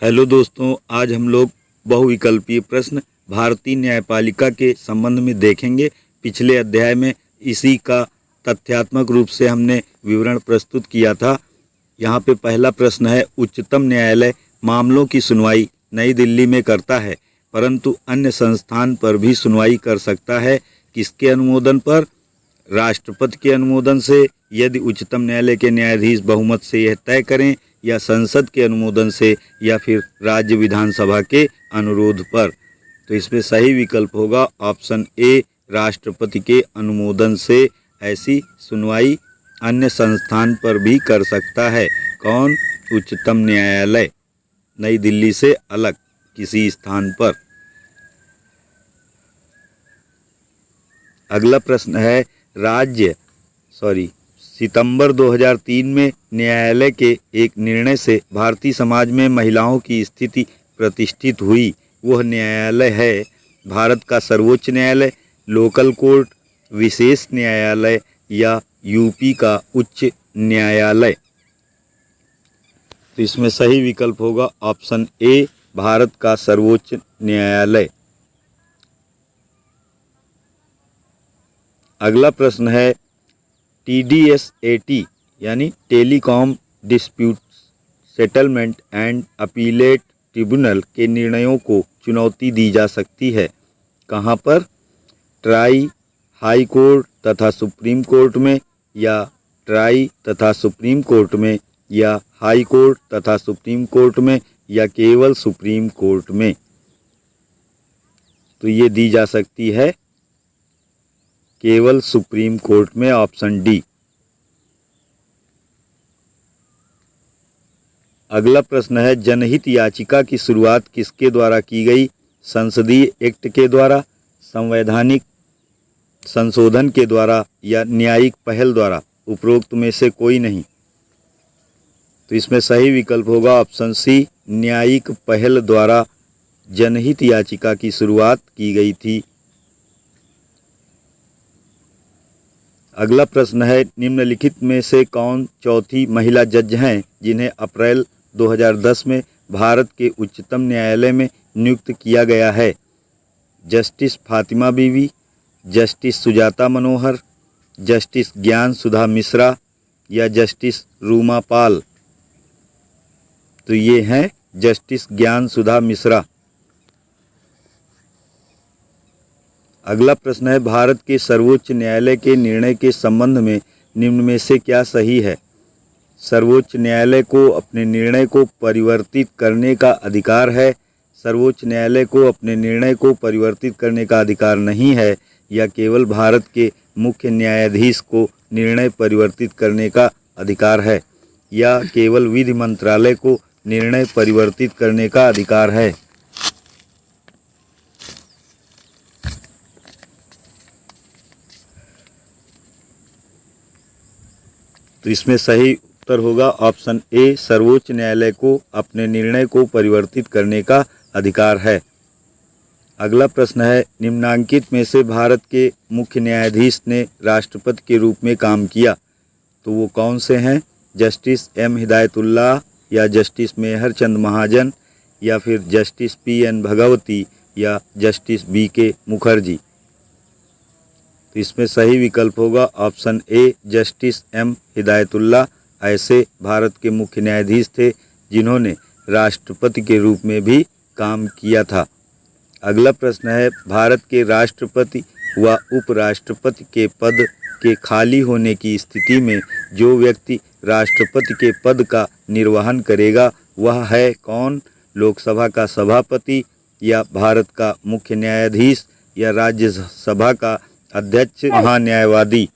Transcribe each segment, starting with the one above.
Hello दोस्तों, आज हम लोग बहुविकल्पीय प्रश्न भारतीय न्यायपालिका के संबंध में देखेंगे। पिछले अध्याय में इसी का तथ्यात्मक रूप से हमने विवरण प्रस्तुत किया था। यहाँ पे पहला प्रश्न है, उच्चतम न्यायालय मामलों की सुनवाई नई दिल्ली में करता है, परंतु अन्य संस्थान पर भी सुनवाई कर सकता है। किसके अनुमोदन पर? राष्ट्रपति के अनुमोदन से, यदि उच्चतम न्यायालय के न्यायाधीश बहुमत से यह तय करें, या संसद के अनुमोदन से, या फिर राज्य विधानसभा के अनुरोध पर। तो इसमें सही विकल्प होगा ऑप्शन ए, राष्ट्रपति के अनुमोदन से ऐसी सुनवाई अन्य संस्थान पर भी कर सकता है। कौन? उच्चतम न्यायालय, नई दिल्ली से अलग किसी स्थान पर। अगला प्रश्न है, सितंबर 2003 में न्यायालय के एक निर्णय से भारतीय समाज में महिलाओं की स्थिति प्रतिष्ठित हुई। वह न्यायालय है भारत का सर्वोच्च न्यायालय, लोकल कोर्ट, विशेष न्यायालय या यूपी का उच्च न्यायालय। तो इसमें सही विकल्प होगा ऑप्शन ए, भारत का सर्वोच्च न्यायालय। अगला प्रश्न है, TDSAT यानी telecom dispute settlement and appellate tribunal के निर्णयों को चुनौती दी जा सकती है। कहाँ पर? ट्राई, हाई कोर्ट तथा सुप्रीम कोर्ट में, या ट्राई तथा सुप्रीम कोर्ट में, या हाई कोर्ट तथा सुप्रीम कोर्ट में, या केवल सुप्रीम कोर्ट में। तो ये दी जा सकती है केवल सुप्रीम कोर्ट में, ऑप्शन डी। अगला प्रश्न है, जनहित याचिका की शुरुआत किसके द्वारा की गई? संसदीय एक्ट के द्वारा, संवैधानिक संशोधन के द्वारा, या न्यायिक पहल द्वारा। उपरोक्त में से कोई नहीं। तो इसमें सही विकल्प होगा ऑप्शन सी, न्यायिक पहल द्वारा जनहित याचिका की शुरुआत की गई थी। अगला प्रश्न है, निम्नलिखित में से कौन चौथी महिला जज हैं जिन्हें अप्रैल 2010 में भारत के उच्चतम न्यायालय में नियुक्त किया गया है? जस्टिस फातिमा बीवी, जस्टिस सुजाता मनोहर, जस्टिस ज्ञान सुधा मिश्रा, या जस्टिस रूमा पाल। तो ये हैं जस्टिस ज्ञान सुधा मिश्रा। अगला प्रश्न है, भारत के सर्वोच्च न्यायालय के निर्णय के संबंध में निम्न में से क्या सही है? सर्वोच्च न्यायालय को अपने निर्णय को परिवर्तित करने का अधिकार है, सर्वोच्च न्यायालय को अपने निर्णय को परिवर्तित करने का अधिकार नहीं है, या केवल भारत के मुख्य न्यायाधीश को निर्णय परिवर्तित करने का अधिकार है, या केवल विधि मंत्रालय को निर्णय परिवर्तित करने का अधिकार है। तो इसमें सही उत्तर होगा ऑप्शन ए, सर्वोच्च न्यायालय को अपने निर्णय को परिवर्तित करने का अधिकार है। अगला प्रश्न है, निम्नांकित में से भारत के मुख्य न्यायाधीश ने राष्ट्रपति के रूप में काम किया, तो वो कौन से हैं? जस्टिस M हिदायतुल्लाह, या जस्टिस मेहर चंद महाजन, या फिर जस्टिस PN भगवती, या जस्टिस BK मुखर्जी। तो इसमें सही विकल्प होगा option A, justice M Hidayatullah ऐसे भारत के मुख्य न्यायाधीश थे जिन्होंने राष्ट्रपति के रूप में भी काम किया था। अगला प्रश्न है, भारत के राष्ट्रपति व उपराष्ट्रपति के पद के खाली होने की स्थिति में जो व्यक्ति राष्ट्रपति के पद का निर्वहन करेगा वह है कौन? लोकसभा का सभापति, या भारत का मुख्य न्यायाधीश, या राज्यसभा का अध्यक्ष महान्यायवादी।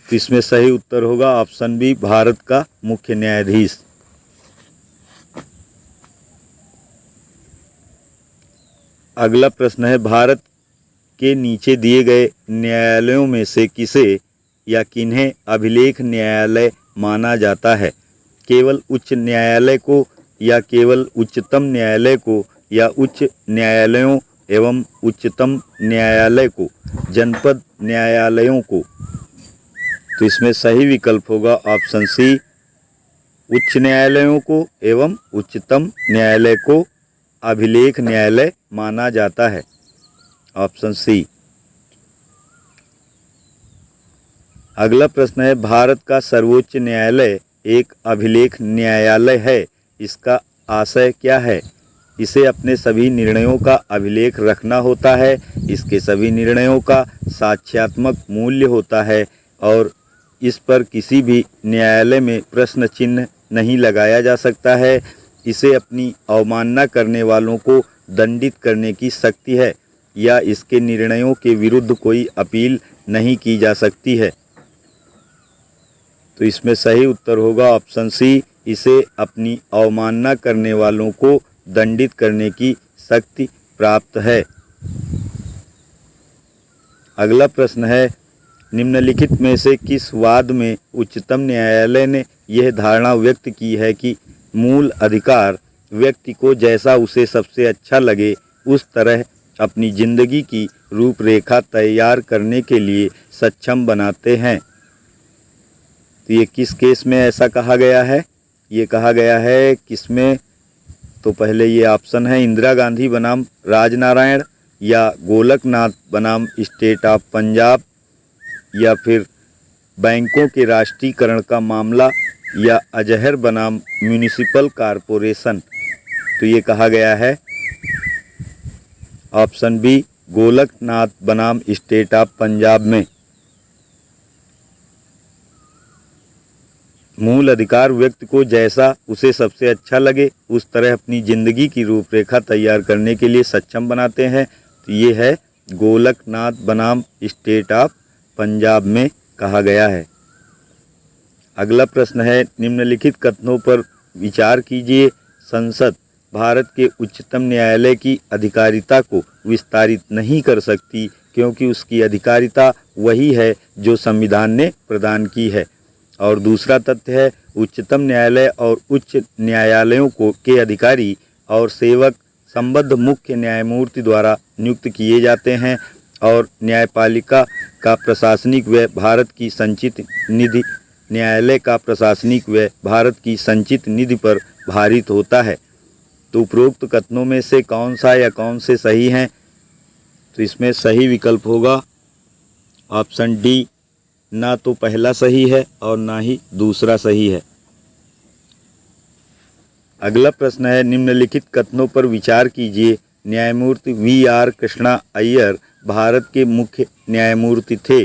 तो इसमें सही उत्तर होगा ऑप्शन बी, भारत का मुख्य न्यायाधीश। अगला प्रश्न है, भारत के नीचे दिए गए न्यायालयों में से किसे या किन्हें अभिलेख न्यायालय माना जाता है? केवल उच्च न्यायालय को, या केवल उच्चतम न्यायालय को, या उच्च न्यायालयों एवं उच्चतम न्यायालय को। जनपद न्यायालयों को। तो इसमें सही विकल्प होगा ऑप्शन सी, उच्च न्यायालयों को एवं उच्चतम न्यायालय को अभिलेख न्यायालय माना जाता है। Option C. अगला प्रश्न है, भारत का सर्वोच्च न्यायालय एक अभिलेख न्यायालय है, इसका आशय क्या है? इसे अपने सभी निर्णयों का अभिलेख रखना होता है, इसके सभी निर्णयों का साक्ष्यात्मक मूल्य होता है और इस पर किसी भी न्यायालय में प्रश्न चिन्ह नहीं लगाया जा सकता है। इसे अपनी अवमानना करने वालों को दंडित करने की शक्ति है या इसके निर्णयों के विरुद्ध कोई अपील नहीं की जा सकती है। तो इसमें सही उत्तर होगा ऑप्शन सी, इसे अपनी अवमानना करने वालों को दंडित करने की शक्ति प्राप्त है। अगला प्रश्न है, निम्नलिखित में से किस वाद में उच्चतम न्यायालय ने यह धारणा व्यक्त की है कि मूल अधिकार व्यक्ति को जैसा उसे सबसे अच्छा लगे उस तरह अपनी जिंदगी की रूपरेखा तैयार करने के लिए सक्षम बनाते हैं? तो ये किस केस में ऐसा कहा गया है? ये कहा गया है किसमें? तो पहले ये ऑप्शन है इंदिरा गांधी बनाम राजनारायण, या गोलकनाथ बनाम स्टेट ऑफ पंजाब, या फिर बैंकों के राष्ट्रीयकरण का मामला, या अजहर बनाम म्यूनिसिपल कॉरपोरेशन। तो ये कहा गया है ऑप्शन बी, गोलकनाथ बनाम स्टेट ऑफ पंजाब में। मूल अधिकार व्यक्ति को जैसा उसे सबसे अच्छा लगे उस तरह अपनी जिंदगी की रूपरेखा तैयार करने के लिए सक्षम बनाते हैं। तो ये है गोलकनाथ बनाम स्टेट ऑफ पंजाब में कहा गया है। अगला प्रश्न है, निम्नलिखित कथनों पर विचार कीजिए। संसद भारत के उच्चतम न्यायालय की अधिकारिता को विस्तारित नहीं कर सकती क्योंकि उसकी अधिकारिता वही है जो संविधान ने प्रदान की है। और दूसरा तथ्य है, उच्चतम न्यायालय और उच्च न्यायालयों के अधिकारी और सेवक संबद्ध मुख्य न्यायमूर्ति द्वारा नियुक्त किए जाते हैं और न्यायपालिका का प्रशासनिक व्यय भारत की संचित निधि न्यायालय का प्रशासनिक व्यय भारत की संचित निधि पर भारित होता है। तो उपरोक्त कथनों में से कौन सा या कौन से सही हैं? तो इसमें सही विकल्प होगा ऑप्शन डी, ना तो पहला सही है और ना ही दूसरा सही है। अगला प्रश्न है, निम्नलिखित कथनों पर विचार कीजिए। न्यायमूर्ति वी.आर. कृष्णा अय्यर भारत के मुख्य न्यायमूर्ति थे।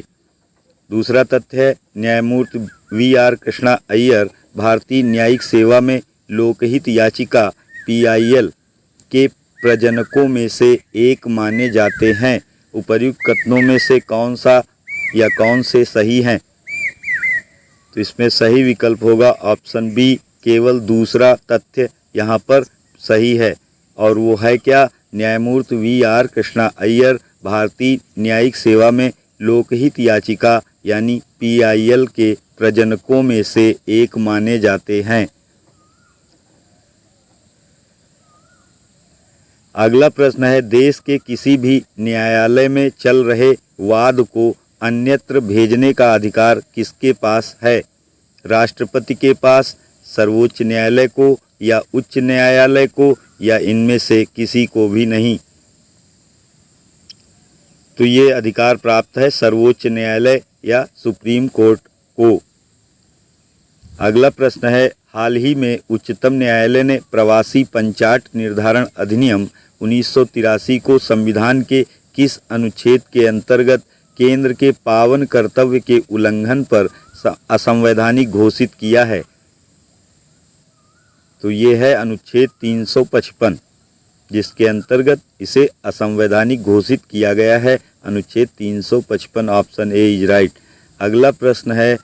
दूसरा तथ्य है, न्यायमूर्ति वी.आर. कृष्णा अय्यर भारतीय न्यायिक सेवा में लोकहित याचिका PIL के प्रजनकों में से एक माने जाते हैं। उपर्युक्त कथनों में से कौन सा या कौन से सही हैं? तो इसमें सही विकल्प होगा ऑप्शन बी, केवल दूसरा तथ्य यहाँ पर सही है। और वो है क्या? न्यायमूर्ति वी.आर. कृष्णा अय्यर भारतीय न्यायिक सेवा में लोकहित याचिका यानी PIL के प्रजनकों में से एक माने जाते हैं। अगला प्रश्न है, देश के किसी भी न्यायालय में चल रहे वाद को अन्यत्र भेजने का अधिकार किसके पास है? राष्ट्रपति के पास, सर्वोच्च न्यायालय को, या उच्च न्यायालय को, या इनमें से किसी को भी नहीं? तो ये अधिकार प्राप्त है सर्वोच्च न्यायालय या सुप्रीम कोर्ट को। अगला प्रश्न है, हाल ही में उच्चतम न्यायालय ने प्रवासी पंचाट निर्धारण अधिनियम 1983 को संविधान के किस अनुच्छेद के अंतर्गत केंद्र के पावन कर्तव्य के उल्लंघन पर असंवैधानिक घोषित किया है? तो ये है अनुच्छेद 355, जिसके अंतर्गत इसे असंवैधानिक घोषित किया गया है। अनुच्छेद 355 ऑप्शन ए इज राइट। अगला प्रश्न है,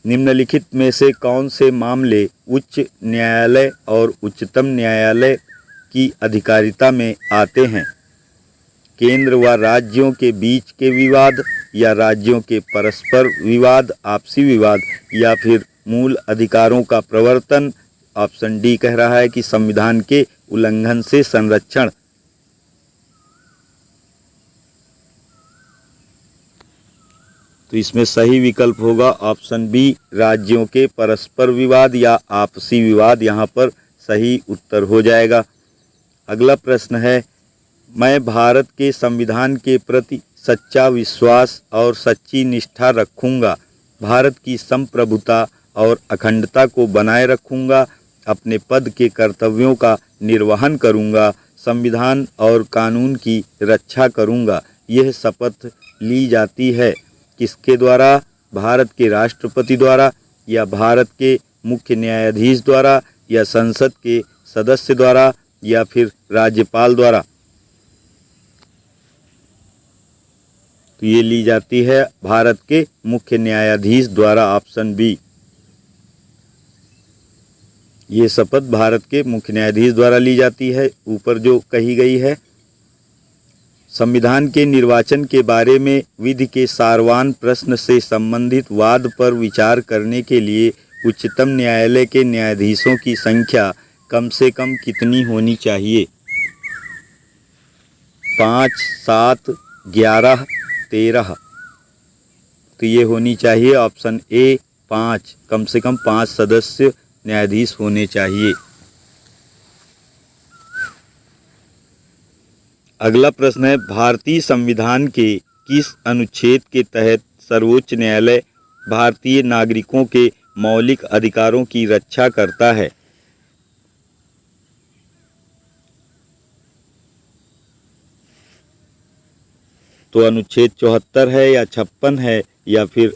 निम्नलिखित में से कौन से मामले उच्च न्यायालय और उच्चतम न्यायालय की अधिकारिता में आते हैं? केंद्र व राज्यों के बीच के विवाद, या राज्यों के परस्पर विवाद, आपसी विवाद, या फिर मूल अधिकारों का प्रवर्तन? ऑप्शन डी कह रहा है कि संविधान के उल्लंघन से संरक्षण। तो इसमें सही विकल्प होगा ऑप्शन बी, राज्यों के परस्पर विवाद या आपसी विवाद, यहाँ पर सही उत्तर हो जाएगा। अगला प्रश्न है, मैं भारत के संविधान के प्रति सच्चा विश्वास और सच्ची निष्ठा रखूँगा, भारत की संप्रभुता और अखंडता को बनाए रखूँगा, अपने पद के कर्तव्यों का निर्वहन करूँगा, संविधान और कानून की रक्षा करूँगा। यह शपथ ली जाती है किसके द्वारा? भारत के राष्ट्रपति द्वारा या भारत के मुख्य न्यायाधीश द्वारा या संसद के सदस्य द्वारा या फिर राज्यपाल द्वारा? तो ये ली जाती है भारत के मुख्य न्यायाधीश द्वारा, ऑप्शन बी। ये शपथ भारत के मुख्य न्यायाधीश द्वारा ली जाती है, ऊपर जो कही गई है। संविधान के निर्वाचन के बारे में विधि के सारवान प्रश्न से संबंधित वाद पर विचार करने के लिए उच्चतम न्यायालय के न्यायाधीशों की संख्या कम से कम कितनी होनी चाहिए? 5, 7, 11, 13। तो ये होनी चाहिए ऑप्शन ए 5, कम से कम 5 सदस्य न्यायाधीश होने चाहिए। अगला प्रश्न है, भारतीय संविधान के किस अनुच्छेद के तहत सर्वोच्च न्यायालय भारतीय नागरिकों के मौलिक अधिकारों की रक्षा करता है? तो अनुच्छेद 74 है या 56 है या फिर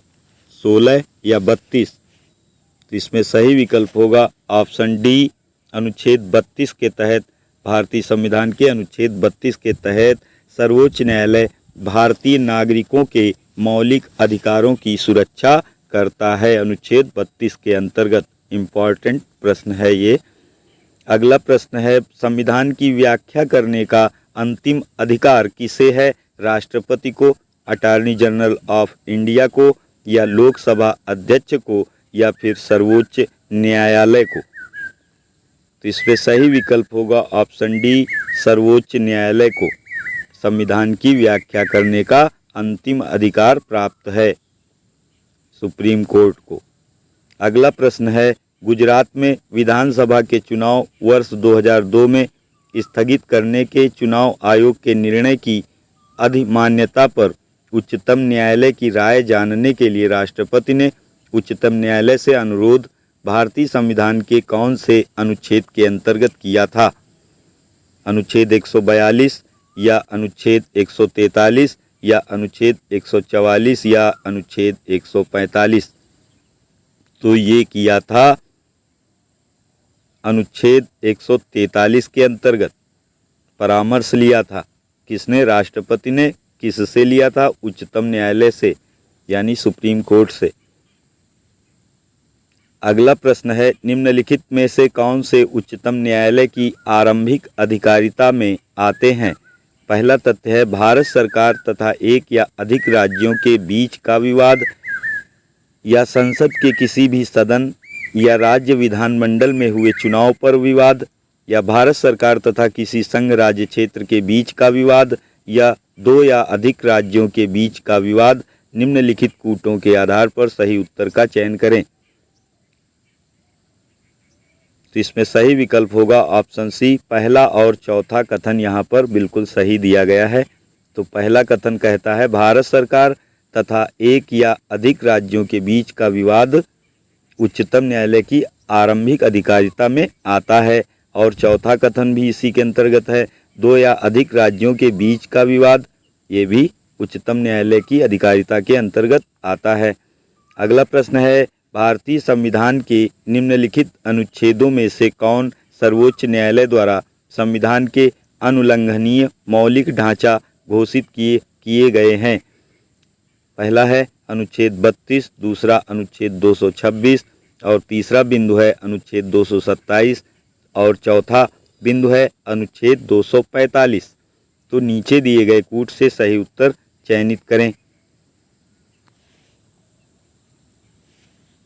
16 या 32? तो इसमें सही विकल्प होगा ऑप्शन डी, अनुच्छेद 32 के तहत। भारतीय संविधान के अनुच्छेद 32 के तहत सर्वोच्च न्यायालय भारतीय नागरिकों के मौलिक अधिकारों की सुरक्षा करता है, अनुच्छेद 32 के अंतर्गत। इम्पॉर्टेंट प्रश्न है ये। अगला प्रश्न है, संविधान की व्याख्या करने का अंतिम अधिकार किसे है? राष्ट्रपति को, अटॉर्नी जनरल ऑफ इंडिया को या लोकसभा अध्यक्ष को या फिर सर्वोच्च न्यायालय को? तो इसमें सही विकल्प होगा ऑप्शन डी, सर्वोच्च न्यायालय को संविधान की व्याख्या करने का अंतिम अधिकार प्राप्त है, सुप्रीम कोर्ट को। अगला प्रश्न है, गुजरात में विधानसभा के चुनाव वर्ष 2002 में स्थगित करने के चुनाव आयोग के निर्णय की अधिमान्यता पर उच्चतम न्यायालय की राय जानने के लिए राष्ट्रपति ने उच्चतम न्यायालय से अनुरोध भारतीय संविधान के कौन से अनुच्छेद के अंतर्गत किया था? अनुच्छेद 142 या अनुच्छेद 143 या अनुच्छेद 144 या अनुच्छेद 145? तो ये किया था अनुच्छेद 143 के अंतर्गत। परामर्श लिया था किसने? राष्ट्रपति ने। किससे लिया था? उच्चतम न्यायालय से, यानी सुप्रीम कोर्ट से। अगला प्रश्न है, निम्नलिखित में से कौन से उच्चतम न्यायालय की आरंभिक अधिकारिता में आते हैं? पहला तथ्य है, भारत सरकार तथा एक या अधिक राज्यों के बीच का विवाद या संसद के किसी भी सदन या राज्य विधानमंडल में हुए चुनाव पर विवाद या भारत सरकार तथा किसी संघ राज्य क्षेत्र के बीच का विवाद या दो या अधिक राज्यों के बीच का विवाद। निम्नलिखित कूटों के आधार पर सही उत्तर का चयन करें। तो इसमें सही विकल्प होगा ऑप्शन सी, पहला और चौथा कथन यहाँ पर बिल्कुल सही दिया गया है। तो पहला कथन कहता है भारत सरकार तथा एक या अधिक राज्यों के बीच का विवाद उच्चतम न्यायालय की आरंभिक अधिकारिता में आता है, और चौथा कथन भी इसी के अंतर्गत है, दो या अधिक राज्यों के बीच का विवाद, ये भी उच्चतम न्यायालय की अधिकारिता के अंतर्गत आता है। अगला प्रश्न है, भारतीय संविधान के निम्नलिखित अनुच्छेदों में से कौन सर्वोच्च न्यायालय द्वारा संविधान के अनुल्लंघनीय मौलिक ढांचा घोषित किए गए हैं? पहला है अनुच्छेद 32, दूसरा अनुच्छेद 226 और तीसरा बिंदु है अनुच्छेद 227 और चौथा बिंदु है अनुच्छेद 245। तो नीचे दिए गए कूट से सही उत्तर चयनित करें।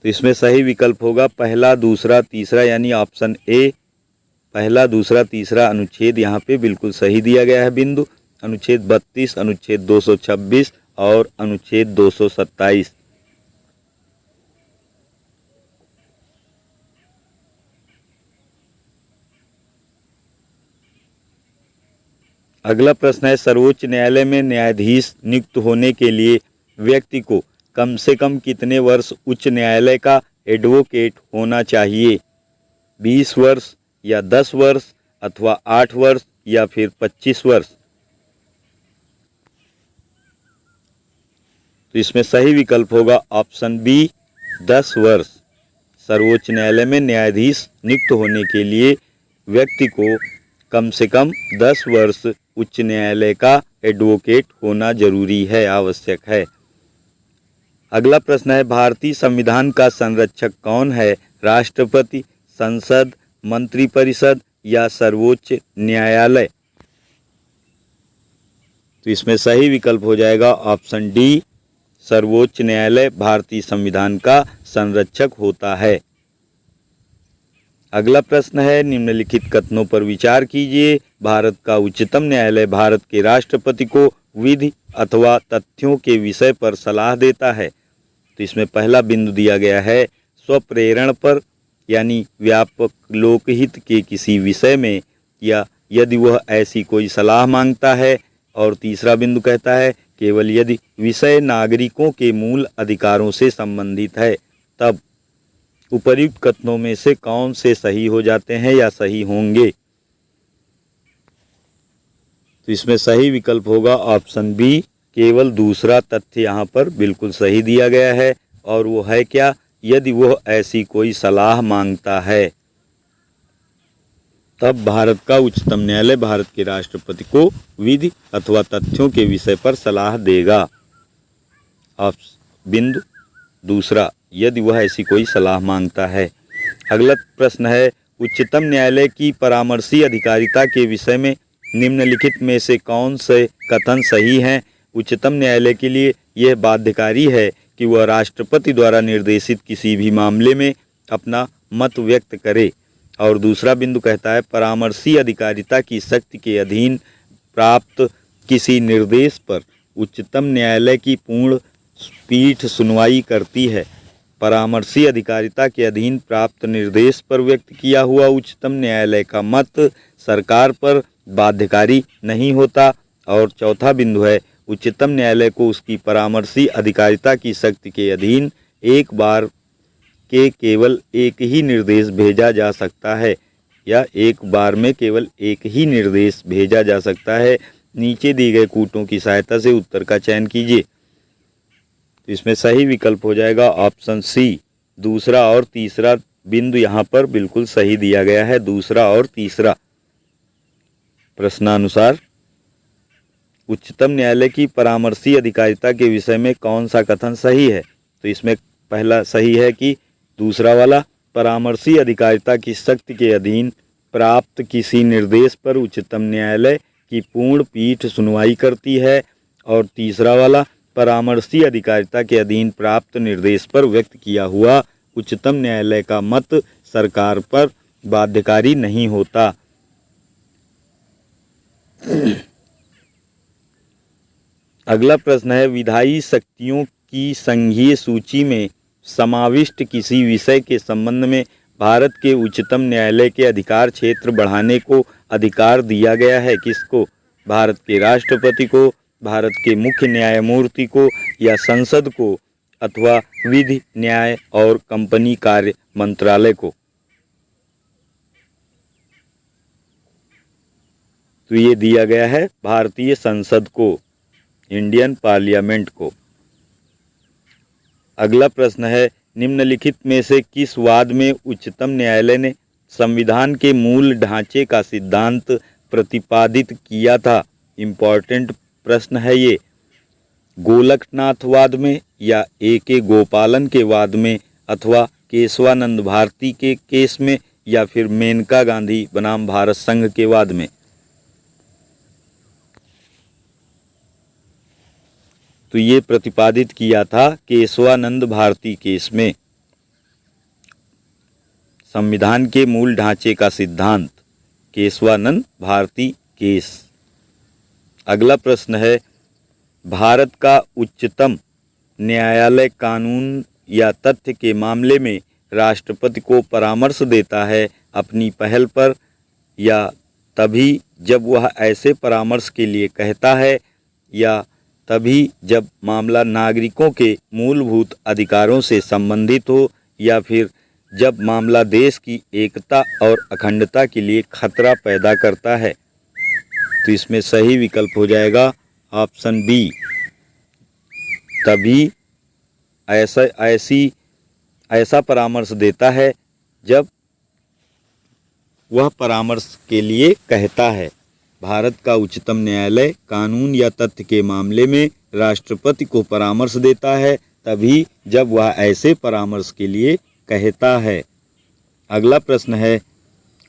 तो इसमें सही विकल्प होगा पहला, दूसरा, तीसरा, यानी ऑप्शन ए, पहला, दूसरा, तीसरा अनुच्छेद यहाँ पे बिल्कुल सही दिया गया है बिंदु। अनुच्छेद 32, अनुच्छेद 226 और अनुच्छेद 227। अगला प्रश्न है, सर्वोच्च न्यायालय में न्यायाधीश नियुक्त होने के लिए व्यक्ति को कम से कम कितने वर्ष उच्च न्यायालय का एडवोकेट होना चाहिए? 20 वर्ष या 10 वर्ष अथवा 8 वर्ष या फिर 25 वर्ष? तो इसमें सही विकल्प होगा ऑप्शन बी, 10 वर्ष। सर्वोच्च न्यायालय में न्यायाधीश नियुक्त होने के लिए व्यक्ति को कम से कम 10 वर्ष उच्च न्यायालय का एडवोकेट होना जरूरी है, आवश्यक है। अगला प्रश्न है, भारतीय संविधान का संरक्षक कौन है? राष्ट्रपति, संसद, मंत्रिपरिषद या सर्वोच्च न्यायालय? तो इसमें सही विकल्प हो जाएगा ऑप्शन डी, सर्वोच्च न्यायालय भारतीय संविधान का संरक्षक होता है। अगला प्रश्न है, निम्नलिखित कथनों पर विचार कीजिए। भारत का उच्चतम न्यायालय भारत के राष्ट्रपति को विधि अथवा तथ्यों के विषय पर सलाह देता है। तो इसमें पहला बिंदु दिया गया है स्वप्रेरण पर, यानी व्यापक लोकहित के किसी विषय में, या यदि वह ऐसी कोई सलाह मांगता है। और तीसरा बिंदु कहता है केवल यदि विषय नागरिकों के मूल अधिकारों से संबंधित है, तब उपर्युक्त कथनों में से कौन से सही हो जाते हैं या सही होंगे? तो इसमें सही विकल्प होगा ऑप्शन बी, केवल दूसरा तथ्य यहाँ पर बिल्कुल सही दिया गया है। और वो है क्या? यदि वह ऐसी कोई सलाह मांगता है, तब भारत का उच्चतम न्यायालय भारत के राष्ट्रपति को विधि अथवा तथ्यों के विषय पर सलाह देगा। बिंदु दूसरा, यदि वह ऐसी कोई सलाह मांगता है। अगला प्रश्न है, उच्चतम न्यायालय की परामर्शी अधिकारिता के विषय में निम्नलिखित में से कौन से कथन सही हैं? उच्चतम न्यायालय के लिए यह बाध्यकारी है कि वह राष्ट्रपति द्वारा निर्देशित किसी भी मामले में अपना मत व्यक्त करे। और दूसरा बिंदु कहता है परामर्शी अधिकारिता की शक्ति के अधीन प्राप्त किसी निर्देश पर उच्चतम न्यायालय की पूर्ण पीठ सुनवाई करती है। परामर्शी अधिकारिता के अधीन प्राप्त निर्देश पर व्यक्त किया हुआ उच्चतम न्यायालय का मत सरकार पर बाध्यकारी नहीं होता। और चौथा बिंदु है, उच्चतम न्यायालय को उसकी परामर्शी अधिकारिता की शक्ति के अधीन एक बार के केवल एक ही निर्देश भेजा जा सकता है, या एक बार में केवल एक ही निर्देश भेजा जा सकता है। नीचे दी गए कूटों की सहायता से उत्तर का चयन कीजिए। तो इसमें सही विकल्प हो जाएगा ऑप्शन सी, दूसरा और तीसरा बिंदु यहाँ पर बिल्कुल सही दिया गया है, दूसरा और तीसरा। प्रश्नानुसार उच्चतम न्यायालय की परामर्शी अधिकारिता के विषय में कौन सा कथन सही है? तो इसमें पहला सही है कि दूसरा वाला, परामर्शी अधिकारिता की शक्ति के अधीन प्राप्त किसी निर्देश पर उच्चतम न्यायालय की पूर्ण पीठ सुनवाई करती है। और तीसरा वाला, परामर्शी अधिकारिता के अधीन प्राप्त निर्देश पर व्यक्त किया हुआ उच्चतम न्यायालय का मत सरकार पर बाध्यकारी नहीं होता। अगला प्रश्न है, विधायी शक्तियों की संघीय सूची में समाविष्ट किसी विषय के संबंध में भारत के उच्चतम न्यायालय के अधिकार क्षेत्र बढ़ाने को अधिकार दिया गया है किसको? भारत के राष्ट्रपति को, भारत के मुख्य न्यायमूर्ति को, या संसद को, अथवा विधि, न्याय और कंपनी कार्य मंत्रालय को? तो ये दिया गया है भारतीय संसद को, इंडियन पार्लियामेंट को। अगला प्रश्न है, निम्नलिखित में से किस वाद में उच्चतम न्यायालय ने संविधान के मूल ढांचे का सिद्धांत प्रतिपादित किया था? इम्पॉर्टेंट प्रश्न है ये। गोलकनाथ में, या A.K. गोपालन के वाद में, अथवा केशवानंद भारती के केस में, या फिर मेनका गांधी बनाम भारत संघ के वाद में? तो ये प्रतिपादित किया था केशवानंद भारती केस में। संविधान के मूल ढांचे का सिद्धांत, केशवानंद भारती केस। अगला प्रश्न है, भारत का उच्चतम न्यायालय कानून या तथ्य के मामले में राष्ट्रपति को परामर्श देता है अपनी पहल पर, या तभी जब वह ऐसे परामर्श के लिए कहता है, या तभी जब मामला नागरिकों के मूलभूत अधिकारों से संबंधित हो, या फिर जब मामला देश की एकता और अखंडता के लिए खतरा पैदा करता है। तो इसमें सही विकल्प हो जाएगा ऑप्शन बी, तभी ऐसा परामर्श देता है जब वह परामर्श के लिए कहता है। भारत का उच्चतम न्यायालय कानून या तथ्य के मामले में राष्ट्रपति को परामर्श देता है तभी जब वह ऐसे परामर्श के लिए कहता है। अगला प्रश्न है,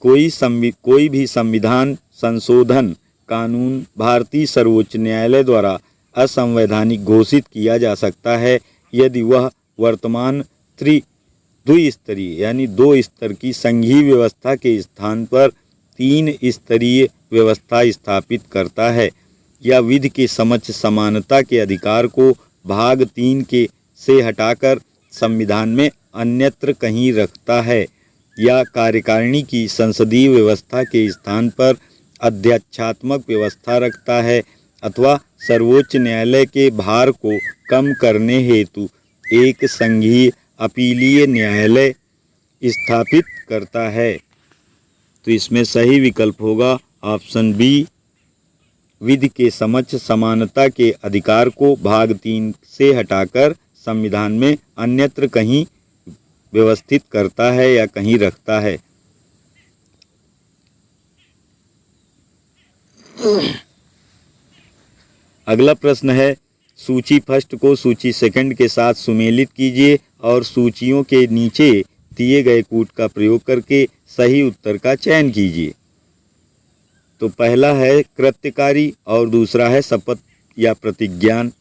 कोई भी संविधान संशोधन कानून भारतीय सर्वोच्च न्यायालय द्वारा असंवैधानिक घोषित किया जा सकता है यदि वह वर्तमान द्विस्तरीय यानी 2 स्तर की संघीय व्यवस्था के स्थान पर 3 स्तरीय व्यवस्था स्थापित करता है, या विधि के समक्ष समानता के अधिकार को भाग 3 से हटाकर संविधान में अन्यत्र कहीं रखता है, या कार्यकारिणी की संसदीय व्यवस्था के स्थान पर अध्यक्षात्मक व्यवस्था रखता है, अथवा सर्वोच्च न्यायालय के भार को कम करने हेतु एक संघीय अपीलीय न्यायालय स्थापित करता है। तो इसमें सही विकल्प होगा ऑप्शन बी, विधि के समक्ष समानता के अधिकार को भाग 3 से हटाकर संविधान में अन्यत्र कहीं व्यवस्थित करता है या कहीं रखता है। अगला प्रश्न है, सूची फर्स्ट को सूची सेकंड के साथ सुमेलित कीजिए और सूचियों के नीचे दिए गए कूट का प्रयोग करके सही उत्तर का चयन कीजिए। तो पहला है कृत्यकारी और दूसरा है शपथ या प्रतिज्ञान,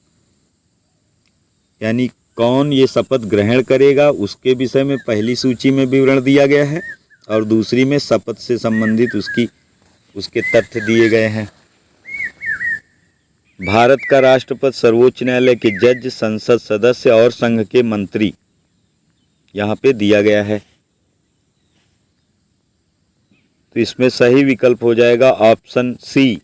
यानी कौन ये शपथ ग्रहण करेगा उसके विषय में पहली सूची में विवरण दिया गया है और दूसरी में शपथ से संबंधित उसके तथ्य दिए गए हैं। भारत का राष्ट्रपति सर्वोच्च न्यायालय के जज, संसद सदस्य और संघ के मंत्री यहाँ पे दिया गया है। तो इसमें सही विकल्प हो जाएगा ऑप्शन सी।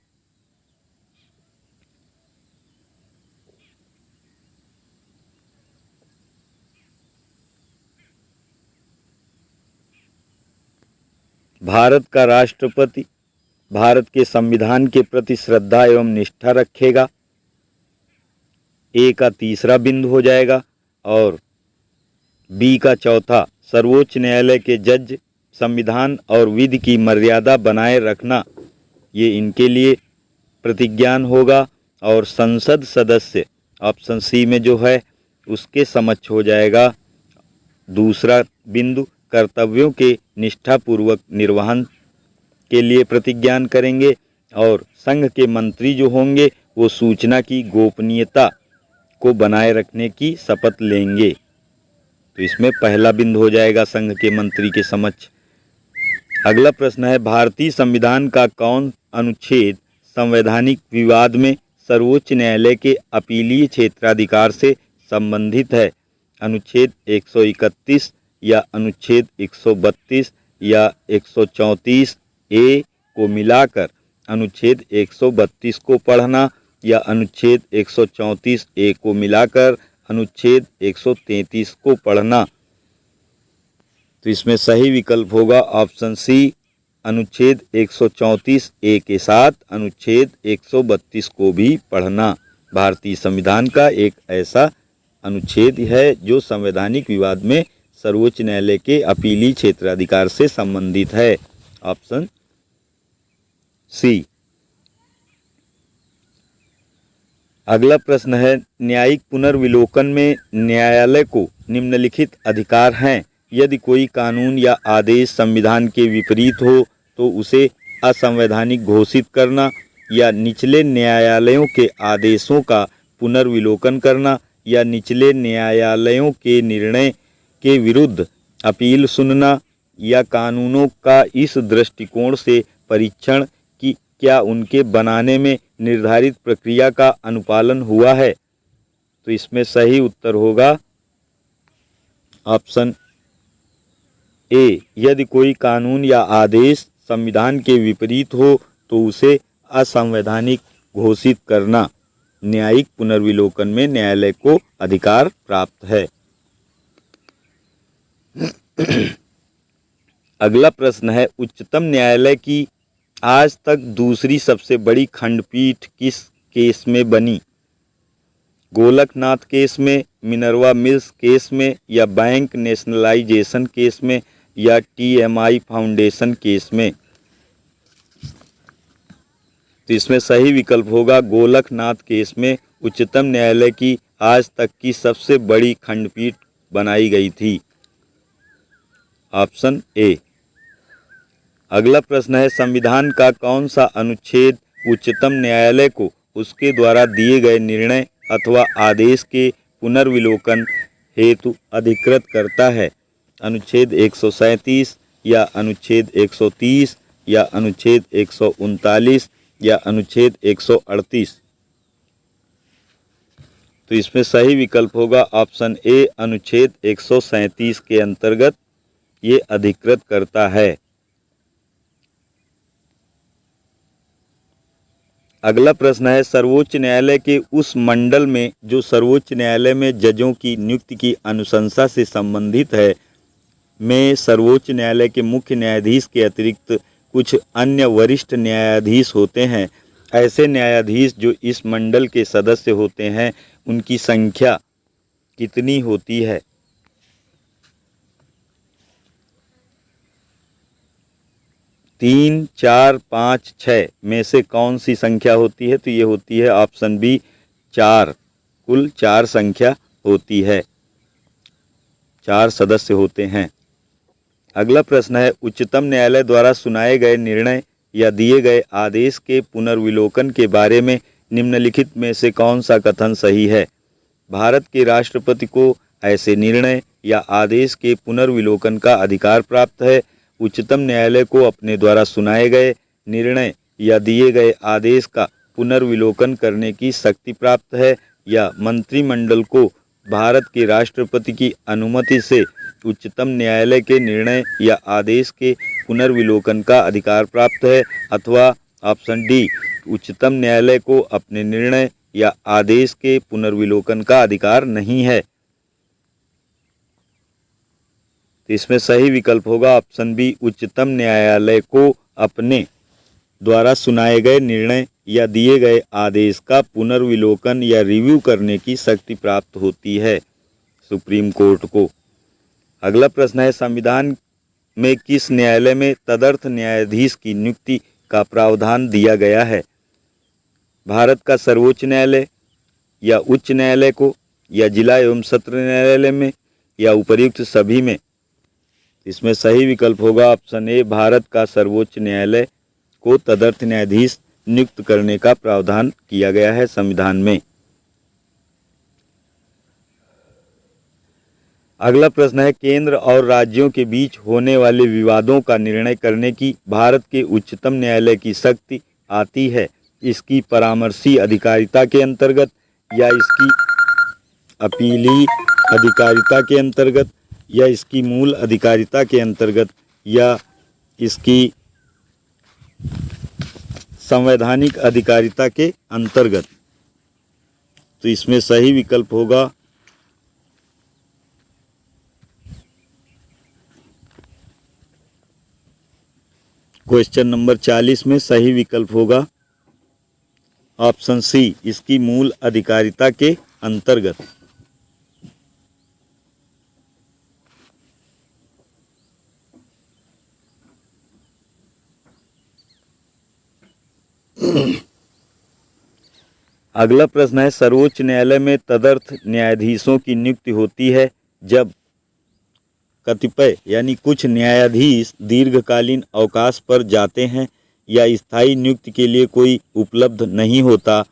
भारत का राष्ट्रपति भारत के संविधान के प्रति श्रद्धा एवं निष्ठा रखेगा, ए का तीसरा बिंदु हो जाएगा, और बी का चौथा सर्वोच्च न्यायालय के जज संविधान और विधि की मर्यादा बनाए रखना, ये इनके लिए प्रतिज्ञान होगा, और संसद सदस्य ऑप्शन सी में जो है उसके समक्ष हो जाएगा दूसरा बिंदु, कर्तव्यों के निष्ठापूर्वक निर्वहन के लिए प्रतिज्ञान करेंगे, और संघ के मंत्री जो होंगे वो सूचना की गोपनीयता को बनाए रखने की शपथ लेंगे। तो इसमें पहला बिंदु हो जाएगा संघ के मंत्री के समक्ष। अगला प्रश्न है, भारतीय संविधान का कौन अनुच्छेद संवैधानिक विवाद में सर्वोच्च न्यायालय के अपीलीय क्षेत्राधिकार से संबंधित है? अनुच्छेद 131 या अनुच्छेद 132 या 134 ए को मिलाकर अनुच्छेद 132 को पढ़ना, या अनुच्छेद 134 ए को मिलाकर अनुच्छेद 133 को पढ़ना। तो इसमें सही विकल्प होगा ऑप्शन सी, अनुच्छेद 134 ए के साथ अनुच्छेद 132 को भी पढ़ना। भारतीय संविधान का एक ऐसा अनुच्छेद है जो संवैधानिक विवाद में सर्वोच्च न्यायालय के अपीलीय क्षेत्राधिकार से संबंधित है। Option C. अगला प्रश्न है, न्यायिक पुनर्विलोकन में न्यायालय को निम्नलिखित अधिकार हैं। यदि कोई कानून या आदेश संविधान के विपरीत हो तो उसे असंवैधानिक घोषित करना, या निचले न्यायालयों के आदेशों का पुनर्विलोकन करना, या निचले न्यायालयों के निर्णय के विरुद्ध अपील सुनना, या कानूनों का इस दृष्टिकोण से परीक्षण क्या उनके बनाने में निर्धारित प्रक्रिया का अनुपालन हुआ है? तो इसमें सही उत्तर होगा ऑप्शन ए। यदि कोई कानून या आदेश संविधान के विपरीत हो तो उसे असंवैधानिक घोषित करना। न्यायिक पुनर्विलोकन में न्यायालय को अधिकार प्राप्त है। अगला प्रश्न है, उच्चतम न्यायालय की आज तक दूसरी सबसे बड़ी खंडपीठ किस केस में बनी? गोलकनाथ केस में, मिनर्वा मिल्स केस में, या बैंक नेशनलाइजेशन केस में, या टीएमआई फाउंडेशन केस में? तो इसमें सही विकल्प होगा गोलकनाथ केस में उच्चतम न्यायालय की आज तक की सबसे बड़ी खंडपीठ बनाई गई थी। Option A. अगला प्रश्न है, संविधान का कौन सा अनुच्छेद उच्चतम न्यायालय को उसके द्वारा दिए गए निर्णय अथवा आदेश के पुनर्विलोकन हेतु अधिकृत करता है? अनुच्छेद 137, या अनुच्छेद 130, या अनुच्छेद 139, या अनुच्छेद 138? तो इसमें सही विकल्प होगा ऑप्शन ए, अनुच्छेद 137 के अंतर्गत ये अधिकृत करता है। अगला प्रश्न है, सर्वोच्च न्यायालय के उस मंडल में जो सर्वोच्च न्यायालय में जजों की नियुक्ति की अनुशंसा से संबंधित है में सर्वोच्च न्यायालय के मुख्य न्यायाधीश के अतिरिक्त कुछ अन्य वरिष्ठ न्यायाधीश होते हैं। ऐसे न्यायाधीश जो इस मंडल के सदस्य होते हैं उनकी संख्या कितनी होती है? 3, 4, 5, 6 में से कौन सी संख्या होती है? तो ये होती है ऑप्शन बी 4। कुल 4 संख्या होती है, 4 सदस्य होते हैं। अगला प्रश्न है, उच्चतम न्यायालय द्वारा सुनाए गए निर्णय या दिए गए आदेश के पुनर्विलोकन के बारे में निम्नलिखित में से कौन सा कथन सही है? भारत के राष्ट्रपति को ऐसे निर्णय या आदेश के पुनर्विलोकन का अधिकार प्राप्त है। उच्चतम न्यायालय को अपने द्वारा सुनाए गए निर्णय या दिए गए आदेश का पुनर्विलोकन करने की शक्ति प्राप्त है, या मंत्रिमंडल को भारत के राष्ट्रपति की अनुमति से उच्चतम न्यायालय के निर्णय या आदेश के पुनर्विलोकन का अधिकार प्राप्त है, अथवा ऑप्शन डी, उच्चतम न्यायालय को अपने निर्णय या आदेश के पुनर्विलोकन का अधिकार नहीं है। तो इसमें सही विकल्प होगा ऑप्शन बी, उच्चतम न्यायालय को अपने द्वारा सुनाए गए निर्णय या दिए गए आदेश का पुनर्विलोकन या रिव्यू करने की शक्ति प्राप्त होती है सुप्रीम कोर्ट को। अगला प्रश्न है, संविधान में किस न्यायालय में तदर्थ न्यायाधीश की नियुक्ति का प्रावधान दिया गया है? भारत का सर्वोच्च न्यायालय, या उच्च न्यायालय को, या जिला एवं सत्र न्यायालय में, या उपर्युक्त सभी में? इसमें सही विकल्प होगा ऑप्शन ए, भारत का सर्वोच्च न्यायालय को तदर्थ न्यायाधीश नियुक्त करने का प्रावधान किया गया है संविधान में। अगला प्रश्न है, केंद्र और राज्यों के बीच होने वाले विवादों का निर्णय करने की भारत के उच्चतम न्यायालय की शक्ति आती है इसकी परामर्शी अधिकारिता के अंतर्गत, या इसकी अपीली अधिकारिता के अंतर्गत, या इसकी मूल अधिकारिता के अंतर्गत, या इसकी संवैधानिक अधिकारिता के अंतर्गत? तो इसमें सही विकल्प होगा क्वेश्चन नंबर 40 में सही विकल्प होगा ऑप्शन सी, इसकी मूल अधिकारिता के अंतर्गत। अगला प्रश्न है, सर्वोच्च न्यायालय में तदर्थ न्यायाधीशों की नियुक्ति होती है जब कतिपय यानी कुछ न्यायाधीश दीर्घकालीन अवकाश पर जाते हैं, या स्थायी नियुक्ति के लिए कोई उपलब्ध नहीं होता,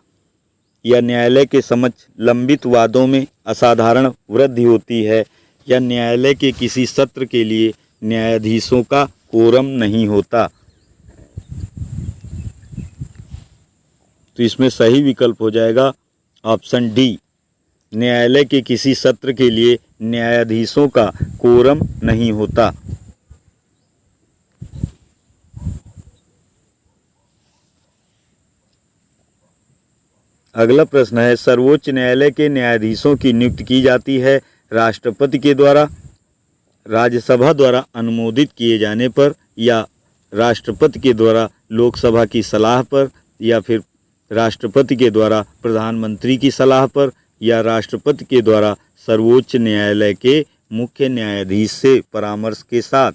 या न्यायालय के समक्ष लंबित वादों में असाधारण वृद्धि होती है, या न्यायालय के किसी सत्र के लिए न्यायाधीशों का कोरम नहीं होता। तो इसमें सही विकल्प हो जाएगा ऑप्शन डी। न्यायालय के किसी सत्र के लिए न्यायाधीशों का कोरम नहीं होता। अगला प्रश्न है, सर्वोच्च न्यायालय के न्यायाधीशों की नियुक्ति की जाती है राष्ट्रपति के द्वारा, राज्यसभा द्वारा अनुमोदित किए जाने पर, या राष्ट्रपति के द्वारा लोकसभा की सलाह पर, या फिर राष्ट्रपति के द्वारा प्रधानमंत्री की सलाह पर, या राष्ट्रपति के द्वारा सर्वोच्च न्यायालय के मुख्य न्यायाधीश से परामर्श के साथ।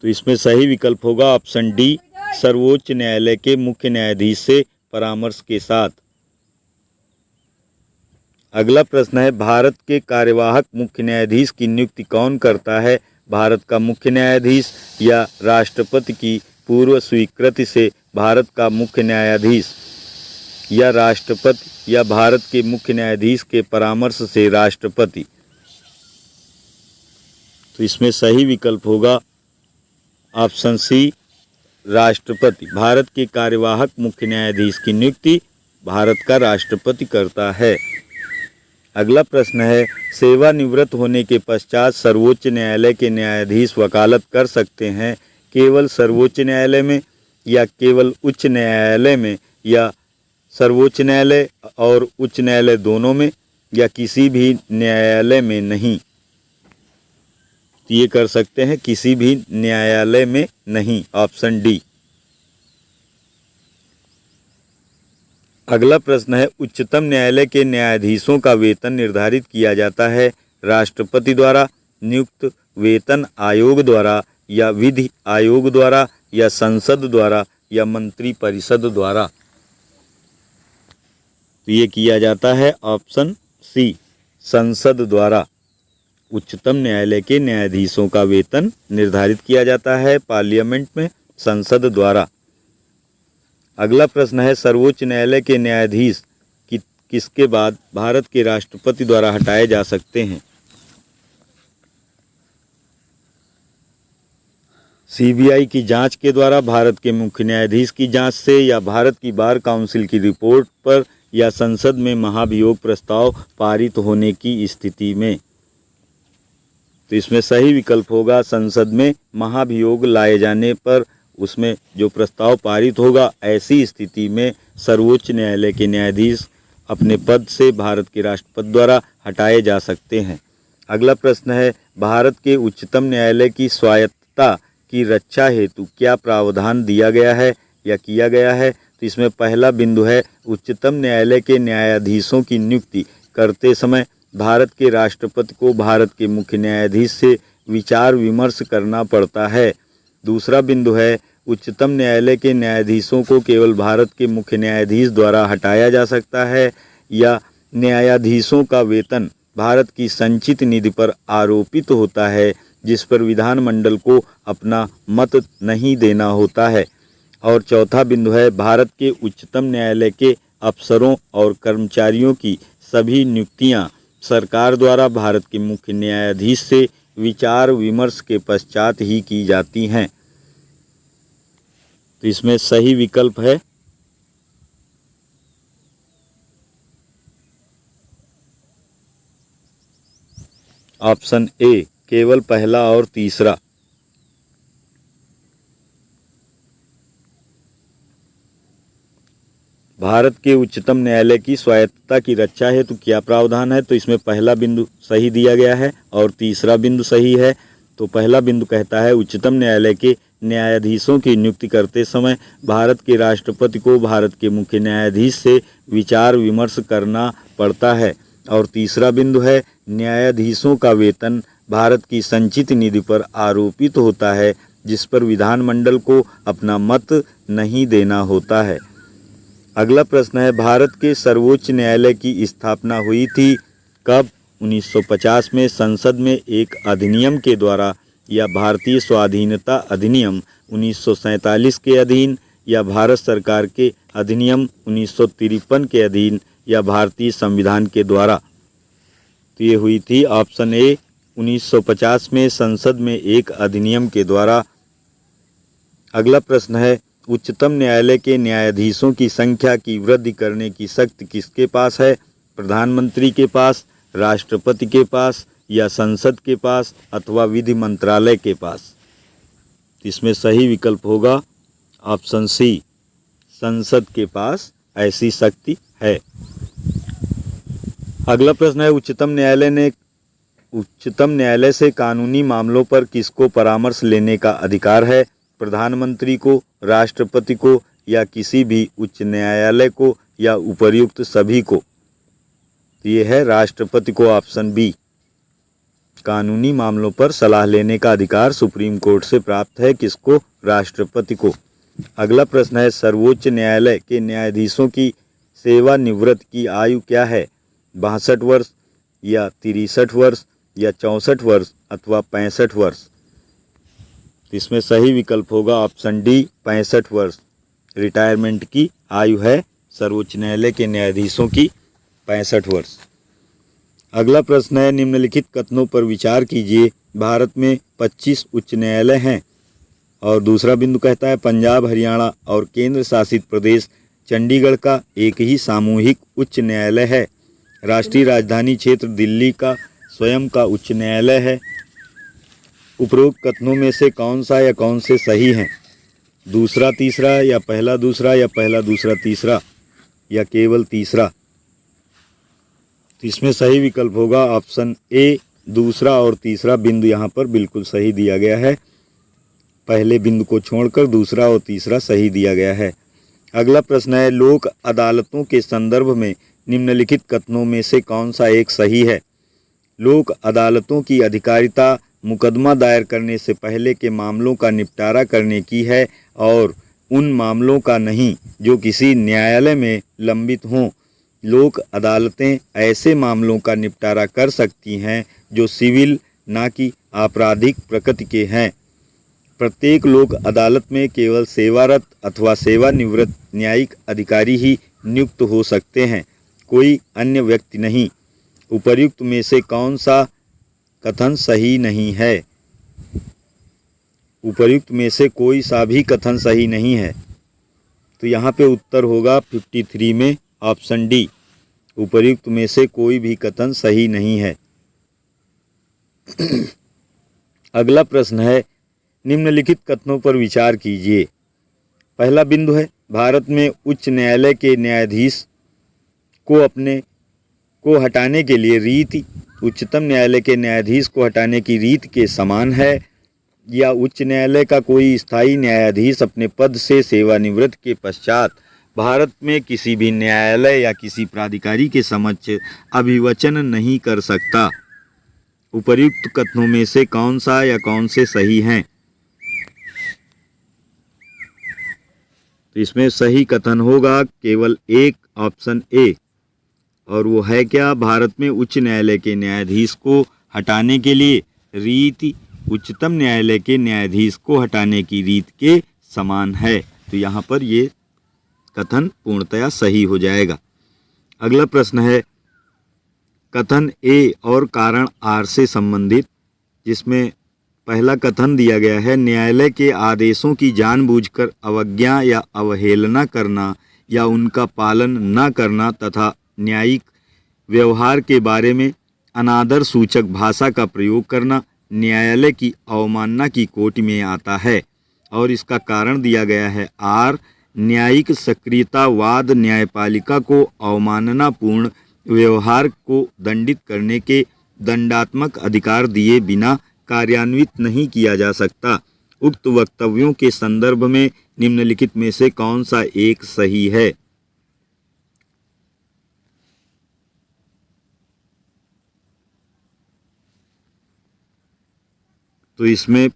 तो इसमें सही विकल्प होगा ऑप्शन डी, सर्वोच्च न्यायालय के मुख्य न्यायाधीश से परामर्श के साथ। अगला प्रश्न है, भारत के कार्यवाहक मुख्य न्यायाधीश की नियुक्ति कौन करता है? भारत का मुख्य न्यायाधीश, या राष्ट्रपति की पूर्व स्वीकृति से भारत का मुख्य न्यायाधीश, या राष्ट्रपति, या भारत के मुख्य न्यायाधीश के परामर्श से राष्ट्रपति। तो इसमें सही विकल्प होगा ऑप्शन सी, राष्ट्रपति। भारत के कार्यवाहक मुख्य न्यायाधीश की नियुक्ति भारत का राष्ट्रपति करता है। अगला प्रश्न है, सेवानिवृत्त होने के पश्चात सर्वोच्च न्यायालय के न्यायाधीश वकालत कर सकते हैं केवल सर्वोच्च न्यायालय में, या केवल उच्च न्यायालय में, या सर्वोच्च न्यायालय और उच्च न्यायालय दोनों में, या किसी भी न्यायालय में नहीं? तो ये कर सकते हैं किसी भी न्यायालय में नहीं, ऑप्शन डी। अगला प्रश्न है, उच्चतम न्यायालय के न्यायाधीशों का वेतन निर्धारित किया जाता है राष्ट्रपति द्वारा, नियुक्त वेतन आयोग द्वारा, या विधि आयोग द्वारा, या संसद द्वारा, या मंत्री परिषद द्वारा? तो ये किया जाता है ऑप्शन सी, संसद द्वारा। उच्चतम न्यायालय के न्यायाधीशों का वेतन निर्धारित किया जाता है पार्लियामेंट में, संसद द्वारा। अगला प्रश्न है, सर्वोच्च न्यायालय के न्यायाधीश किसके बाद भारत के राष्ट्रपति द्वारा हटाए जा सकते हैं? सीबीआई की जांच के द्वारा, भारत के मुख्य न्यायाधीश की जांच से, या भारत की बार काउंसिल की रिपोर्ट पर, या संसद में महाभियोग प्रस्ताव पारित होने की स्थिति में? तो इसमें सही विकल्प होगा संसद में महाभियोग लाए जाने पर, उसमें जो प्रस्ताव पारित होगा, ऐसी स्थिति में सर्वोच्च न्यायालय के न्यायाधीश अपने पद से भारत के राष्ट्रपति द्वारा हटाए जा सकते हैं। अगला प्रश्न है, भारत के उच्चतम न्यायालय की स्वायत्तता की रक्षा हेतु क्या प्रावधान दिया गया है या किया गया है? तो इसमें पहला बिंदु है, उच्चतम न्यायालय के न्यायाधीशों की नियुक्ति करते समय भारत के राष्ट्रपति को भारत के मुख्य न्यायाधीश से विचार विमर्श करना पड़ता है। दूसरा बिंदु है, उच्चतम न्यायालय के न्यायाधीशों को केवल भारत के मुख्य न्यायाधीश द्वारा हटाया जा सकता है, या न्यायाधीशों का वेतन भारत की संचित निधि पर आरोपित होता है, जिस पर विधानमंडल को अपना मत नहीं देना होता है। और चौथा बिंदु है, भारत के उच्चतम न्यायालय के अफसरों और कर्मचारियों की सभी नियुक्तियां सरकार द्वारा भारत के मुख्य न्यायाधीश से विचार विमर्श के पश्चात ही की जाती हैं। तो इसमें सही विकल्प है ऑप्शन ए, केवल पहला और तीसरा। भारत के उच्चतम न्यायालय की स्वायत्तता की रक्षा हेतु क्या प्रावधान है? तो इसमें पहला बिंदु सही दिया गया है और तीसरा बिंदु सही है। तो पहला बिंदु कहता है, उच्चतम न्यायालय के न्यायाधीशों की नियुक्ति करते समय भारत के राष्ट्रपति को भारत के मुख्य न्यायाधीश से विचार विमर्श करना पड़ता है। और तीसरा बिंदु है, न्यायाधीशों का वेतन भारत की संचित निधि पर आरोपित होता है, जिस पर विधानमंडल को अपना मत नहीं देना होता है। अगला प्रश्न है, भारत के सर्वोच्च न्यायालय की स्थापना हुई थी कब? 1950 में संसद में एक अधिनियम के द्वारा, या भारतीय स्वाधीनता अधिनियम 1947 के अधीन, या भारत सरकार के अधिनियम 1953 के अधीन, या भारतीय संविधान के द्वारा? तो ये हुई थी ऑप्शन ए, 1950 में संसद में एक अधिनियम के द्वारा। अगला प्रश्न है, उच्चतम न्यायालय के न्यायाधीशों की संख्या की वृद्धि करने की शक्ति किसके पास है? प्रधानमंत्री के पास, राष्ट्रपति के पास या संसद के पास अथवा विधि मंत्रालय के पास? इसमें सही विकल्प होगा ऑप्शन सी, संसद के पास ऐसी शक्ति है। अगला प्रश्न है, उच्चतम न्यायालय से कानूनी मामलों पर किसको परामर्श लेने का अधिकार है? प्रधानमंत्री को, राष्ट्रपति को या किसी भी उच्च न्यायालय को या उपर्युक्त सभी को? ये है राष्ट्रपति को, ऑप्शन बी। कानूनी मामलों पर सलाह लेने का अधिकार सुप्रीम कोर्ट से प्राप्त है किसको? राष्ट्रपति को। अगला प्रश्न है, सर्वोच्च न्यायालय के न्यायाधीशों की सेवानिवृत्त की आयु क्या है? 62 वर्ष या 63 वर्ष या 64 वर्ष अथवा 65 वर्ष? इसमें सही विकल्प होगा ऑप्शन डी, 65 वर्ष रिटायरमेंट की आयु है सर्वोच्च न्यायालय के न्यायाधीशों की, 65 वर्ष। अगला प्रश्न है, निम्नलिखित कथनों पर विचार कीजिए। भारत में 25 उच्च न्यायालय हैं। और दूसरा बिंदु कहता है, पंजाब, हरियाणा और केंद्र शासित प्रदेश चंडीगढ़ का एक ही सामूहिक उच्च न्यायालय है। राष्ट्रीय राजधानी क्षेत्र दिल्ली का स्वयं का उच्च न्यायालय है। उपरोक्त कथनों में से कौन सा या कौन से सही हैं? दूसरा तीसरा या पहला दूसरा या पहला दूसरा तीसरा या केवल तीसरा? तो इसमें सही विकल्प होगा ऑप्शन ए, दूसरा और तीसरा बिंदु यहाँ पर बिल्कुल सही दिया गया है। पहले बिंदु को छोड़कर दूसरा और तीसरा सही दिया गया है। अगला प्रश्न है, लोक अदालतों के संदर्भ में निम्नलिखित कथनों में से कौन सा एक सही है? लोक अदालतों की अधिकारिता मुकदमा दायर करने से पहले के मामलों का निपटारा करने की है और उन मामलों का नहीं जो किसी न्यायालय में लंबित हों। लोक अदालतें ऐसे मामलों का निपटारा कर सकती हैं जो सिविल ना कि आपराधिक प्रकृति के हैं। प्रत्येक लोक अदालत में केवल सेवारत अथवा सेवानिवृत्त न्यायिक अधिकारी ही नियुक्त हो सकते हैं, कोई अन्य व्यक्ति नहीं। उपर्युक्त में से कौन सा कथन सही नहीं है? उपर्युक्त में से कोई सा भी कथन सही नहीं है। तो यहाँ पे उत्तर होगा 53 में ऑप्शन डी, उपर्युक्त में से कोई भी कथन सही नहीं है। अगला प्रश्न है, निम्नलिखित कथनों पर विचार कीजिए। पहला बिंदु है, भारत में उच्च न्यायालय के न्यायाधीश को हटाने के लिए रीति उच्चतम न्यायालय के न्यायाधीश को हटाने की रीत के समान है, या उच्च न्यायालय का कोई स्थायी न्यायाधीश अपने पद से सेवानिवृत्त के पश्चात भारत में किसी भी न्यायालय या किसी प्राधिकारी के समक्ष अभिवचन नहीं कर सकता। उपर्युक्त कथनों में से कौन सा या कौन से सही हैं? तो इसमें सही कथन होगा केवल एक, ऑप्शन ए, और वो है क्या? भारत में उच्च न्यायालय के न्यायाधीश को हटाने के लिए रीति उच्चतम न्यायालय के न्यायाधीश को हटाने की रीत के समान है। तो यहाँ पर ये कथन पूर्णतया सही हो जाएगा। अगला प्रश्न है, कथन ए और कारण आर से संबंधित, जिसमें पहला कथन दिया गया है, न्यायालय के आदेशों की जानबूझकर अवज्ञा या अवहेलना करना या उनका पालन न करना तथा न्यायिक व्यवहार के बारे में अनादर सूचक भाषा का प्रयोग करना न्यायालय की अवमानना की कोटि में आता है। और इसका कारण दिया गया है आर, न्यायिक सक्रियतावाद न्यायपालिका को अवमाननापूर्ण व्यवहार को दंडित करने के दंडात्मक अधिकार दिए बिना कार्यान्वित नहीं किया जा सकता। उक्त वक्तव्यों के संदर्भ में निम्नलिखित में से कौन सा एक सही है? तो इसमें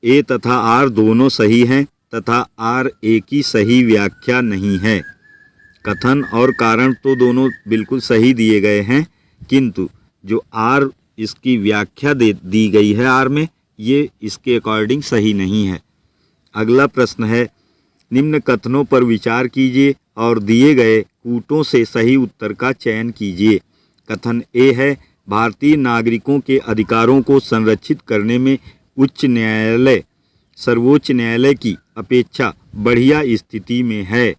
ए तथा आर दोनों सही हैं तथा आर ए की सही व्याख्या नहीं है। कथन और कारण तो दोनों बिल्कुल सही दिए गए हैं, किंतु जो आर इसकी व्याख्या दी गई है आर में, ये इसके अकॉर्डिंग सही नहीं है। अगला प्रश्न है, निम्न कथनों पर विचार कीजिए और दिए गए कूटों से सही उत्तर का चयन कीजिए। कथन ए है, भारतीय नागरिकों के अधिकारों को संरक्षित करने में उच्च न्यायालय सर्वोच्च न्यायालय की अपेक्षा बढ़िया स्थिति में है,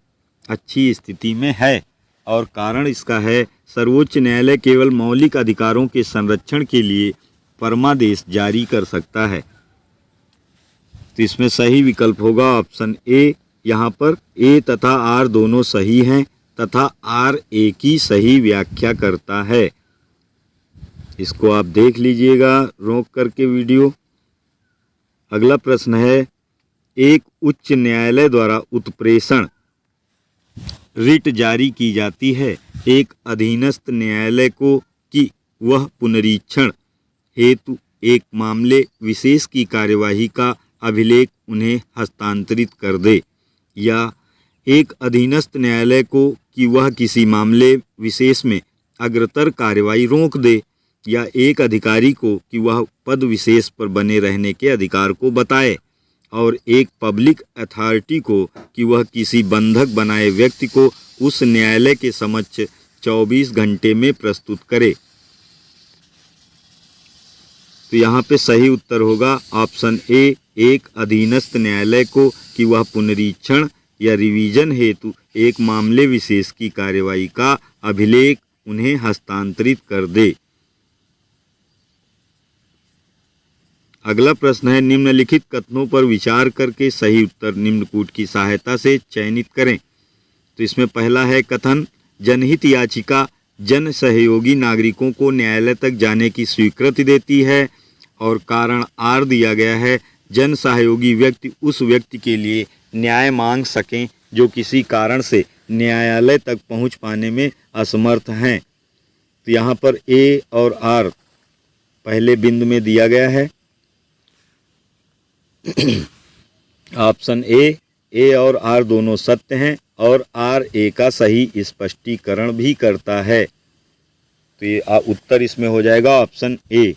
अच्छी स्थिति में है। और कारण इसका है, सर्वोच्च न्यायालय केवल मौलिक अधिकारों के संरक्षण के लिए परमादेश जारी कर सकता है। तो इसमें सही विकल्प होगा ऑप्शन ए। यहाँ पर ए तथा आर दोनों सही हैं तथा आर ए की सही व्याख्या करता है। इसको आप देख लीजिएगा रोक करके वीडियो। अगला प्रश्न है, एक उच्च न्यायालय द्वारा उत्प्रेषण रिट जारी की जाती है एक अधीनस्थ न्यायालय को कि वह पुनरीक्षण हेतु एक मामले विशेष की कार्यवाही का अभिलेख उन्हें हस्तांतरित कर दे, या एक अधीनस्थ न्यायालय को कि वह किसी मामले विशेष में अग्रतर कार्यवाही रोक दे, या एक अधिकारी को कि वह पद विशेष पर बने रहने के अधिकार को बताए, और एक पब्लिक अथॉरिटी को कि वह किसी बंधक बनाए व्यक्ति को उस न्यायालय के समक्ष 24 घंटे में प्रस्तुत करे। तो यहाँ पे सही उत्तर होगा ऑप्शन ए, एक अधीनस्थ न्यायालय को कि वह पुनरीक्षण या रिवीजन हेतु एक मामले विशेष की कार्यवाही का अभिलेख उन्हें हस्तांतरित कर दे। अगला प्रश्न है, निम्नलिखित कथनों पर विचार करके सही उत्तर निम्नकूट की सहायता से चयनित करें। तो इसमें पहला है कथन, जनहित याचिका जन सहयोगी नागरिकों को न्यायालय तक जाने की स्वीकृति देती है, और कारण आर दिया गया है, जन सहयोगी व्यक्ति उस व्यक्ति के लिए न्याय मांग सकें जो किसी कारण से न्यायालय तक पहुंच पाने में असमर्थ हैं। तो यहाँ पर ए और आर पहले बिंदु में दिया गया है। ऑप्शन ए और आर दोनों सत्य हैं और आर ए का सही स्पष्टीकरण भी करता है। तो ये उत्तर इसमें हो जाएगा ऑप्शन ए।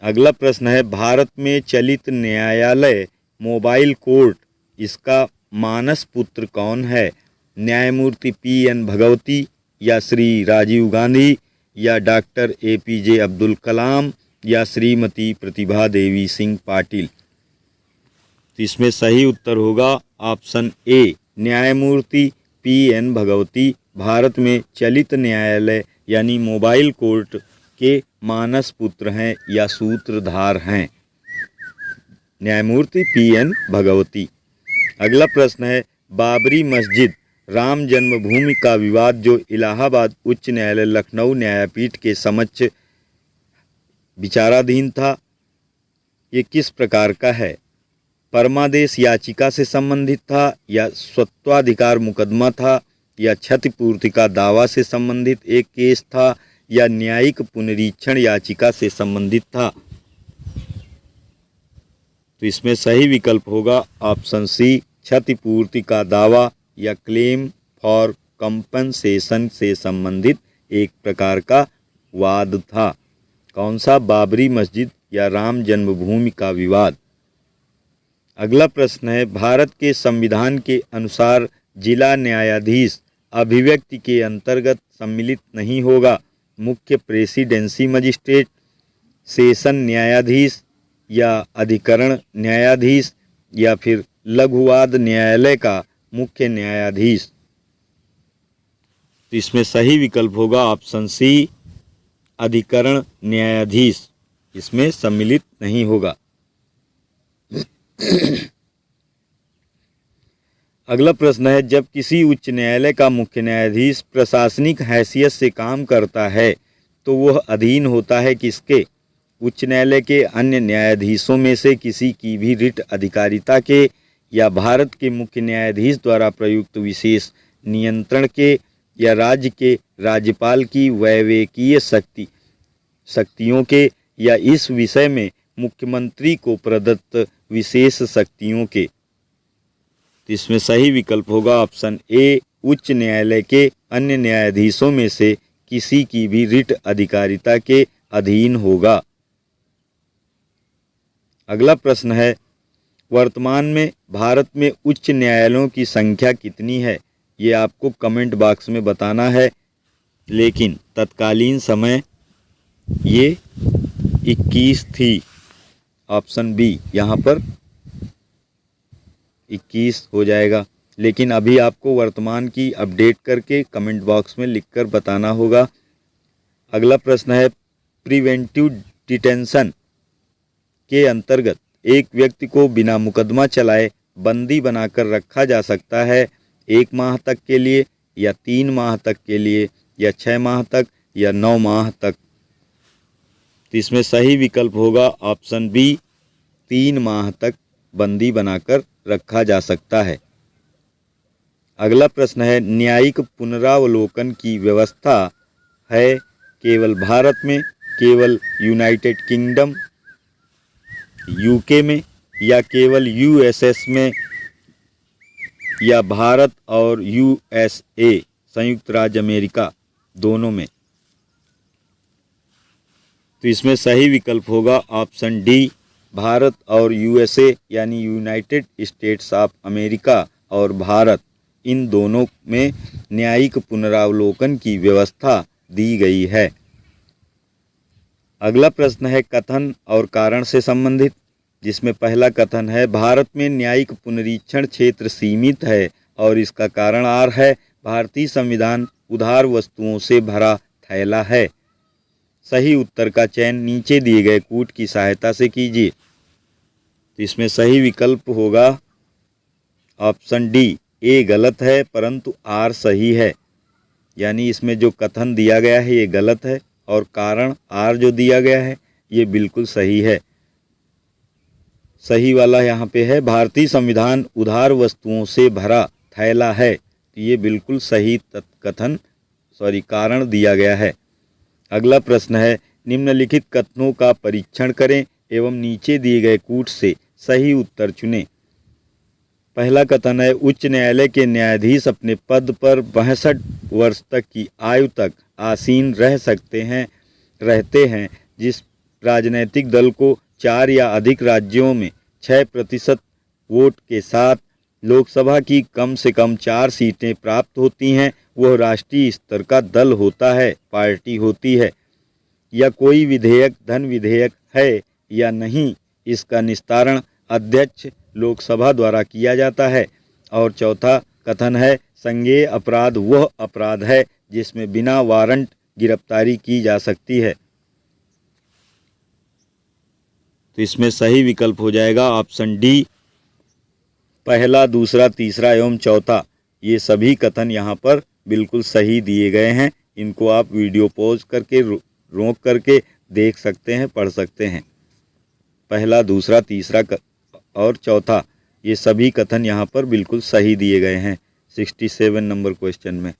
अगला प्रश्न है, भारत में चलित न्यायालय मोबाइल कोर्ट, इसका मानस पुत्र कौन है? न्यायमूर्ति पी.एन. भगवती, या श्री राजीव गांधी, या डॉक्टर ए.पी.जे. अब्दुल कलाम, या श्रीमती प्रतिभा देवी सिंह पाटिल। तो इसमें सही उत्तर होगा ऑप्शन ए, न्यायमूर्ति पी.एन. भगवती भारत में चलित न्यायालय यानी मोबाइल कोर्ट के मानस पुत्र हैं या सूत्रधार हैं, न्यायमूर्ति पी.एन. भगवती। अगला प्रश्न है, बाबरी मस्जिद राम जन्मभूमि का विवाद जो इलाहाबाद उच्च न्यायालय लखनऊ न्यायपीठ के समक्ष विचाराधीन था, ये किस प्रकार का है? परमादेश याचिका से संबंधित था, या स्वत्वाधिकार मुकदमा था, या क्षतिपूर्ति का दावा से संबंधित एक केस था, या न्यायिक पुनरीक्षण याचिका से संबंधित था? तो इसमें सही विकल्प होगा ऑप्शन सी, क्षतिपूर्ति का दावा या क्लेम फॉर कंपनसेशन से संबंधित एक प्रकार का वाद था। कौन सा? बाबरी मस्जिद या राम जन्मभूमि का विवाद। अगला प्रश्न है, भारत के संविधान के अनुसार जिला न्यायाधीश अभिव्यक्ति के अंतर्गत सम्मिलित नहीं होगा। मुख्य प्रेसिडेंसी मजिस्ट्रेट, सेशन न्यायाधीश, या अधिकरण न्यायाधीश, या फिर लघुवाद न्यायालय का मुख्य न्यायाधीश। तो इसमें सही विकल्प होगा ऑप्शन सी, अधिकरण न्यायाधीश इसमें सम्मिलित नहीं होगा। अगला प्रश्न है, जब किसी उच्च न्यायालय का मुख्य न्यायाधीश प्रशासनिक हैसियत से काम करता है तो वह अधीन होता है किसके? उच्च न्यायालय के अन्य न्यायाधीशों में से किसी की भी रिट अधिकारिता के, या भारत के मुख्य न्यायाधीश द्वारा प्रयुक्त विशेष नियंत्रण के, या राज्य के राज्यपाल की वैवेकीय शक्तियों के, या इस विषय में मुख्यमंत्री को प्रदत्त विशेष शक्तियों के। तो इसमें सही विकल्प होगा ऑप्शन ए, उच्च न्यायालय के अन्य न्यायाधीशों में से किसी की भी रिट अधिकारिता के अधीन होगा। अगला प्रश्न है, वर्तमान में भारत में उच्च न्यायालयों की संख्या कितनी है? ये आपको कमेंट बॉक्स में बताना है, लेकिन तत्कालीन समय ये 21 थी ऑप्शन बी यहाँ पर 21 हो जाएगा। लेकिन अभी आपको वर्तमान की अपडेट करके कमेंट बॉक्स में लिखकर बताना होगा। अगला प्रश्न है, प्रिवेंटिव डिटेंशन के अंतर्गत एक व्यक्ति को बिना मुकदमा चलाए बंदी बनाकर रखा जा सकता है 1 माह तक के लिए, या 3 माह तक के लिए, या 6 माह तक, या 9 माह तक। तो इसमें सही विकल्प होगा ऑप्शन बी, 3 माह तक बंदी बनाकर रखा जा सकता है। अगला प्रश्न है, न्यायिक पुनरावलोकन की व्यवस्था है केवल भारत में, केवल यूनाइटेड किंगडम यूके में, या केवल यूएसएस में, या भारत और यूएसए संयुक्त राज्य अमेरिका दोनों में। तो इसमें सही विकल्प होगा ऑप्शन डी, भारत और यूएसए यानी यूनाइटेड स्टेट्स ऑफ अमेरिका और भारत, इन दोनों में न्यायिक पुनरावलोकन की व्यवस्था दी गई है। अगला प्रश्न है कथन और कारण से संबंधित, जिसमें पहला कथन है, भारत में न्यायिक पुनरीक्षण क्षेत्र सीमित है और इसका कारण आर है, भारतीय संविधान उधार वस्तुओं से भरा थैला है। सही उत्तर का चयन नीचे दिए गए कूट की सहायता से कीजिए। तो इसमें सही विकल्प होगा ऑप्शन डी, ए गलत है परंतु आर सही है। यानी इसमें जो कथन दिया गया है ये गलत है और कारण आर जो दिया गया है ये बिल्कुल सही है। सही वाला यहाँ पे है, भारतीय संविधान उधार वस्तुओं से भरा थैला है। तो ये बिल्कुल सही कारण दिया गया है। अगला प्रश्न है, निम्नलिखित कथनों का परीक्षण करें एवं नीचे दिए गए कूट से सही उत्तर चुनें। पहला कथन है, उच्च न्यायालय के न्यायाधीश अपने पद पर 62 वर्ष तक की आयु तक आसीन रहते हैं। जिस राजनीतिक दल को 4 या अधिक राज्यों में 6% वोट के साथ लोकसभा की कम से कम 4 सीटें प्राप्त होती हैं, वह राष्ट्रीय स्तर का दल होता है, पार्टी होती है। या कोई विधेयक धन विधेयक है या नहीं, इसका निस्तारण अध्यक्ष लोकसभा द्वारा किया जाता है। और चौथा कथन है, संज्ञेय अपराध वह अपराध है जिसमें बिना वारंट गिरफ्तारी की जा सकती है। तो इसमें सही विकल्प हो जाएगा ऑप्शन डी, पहला, दूसरा, तीसरा एवं चौथा। ये सभी कथन यहाँ पर बिल्कुल सही दिए गए हैं। इनको आप वीडियो पॉज करके रोक करके देख सकते हैं, पढ़ सकते हैं। पहला, दूसरा, तीसरा और चौथा, ये सभी कथन यहाँ पर बिल्कुल सही दिए गए हैं 67 नंबर क्वेश्चन में।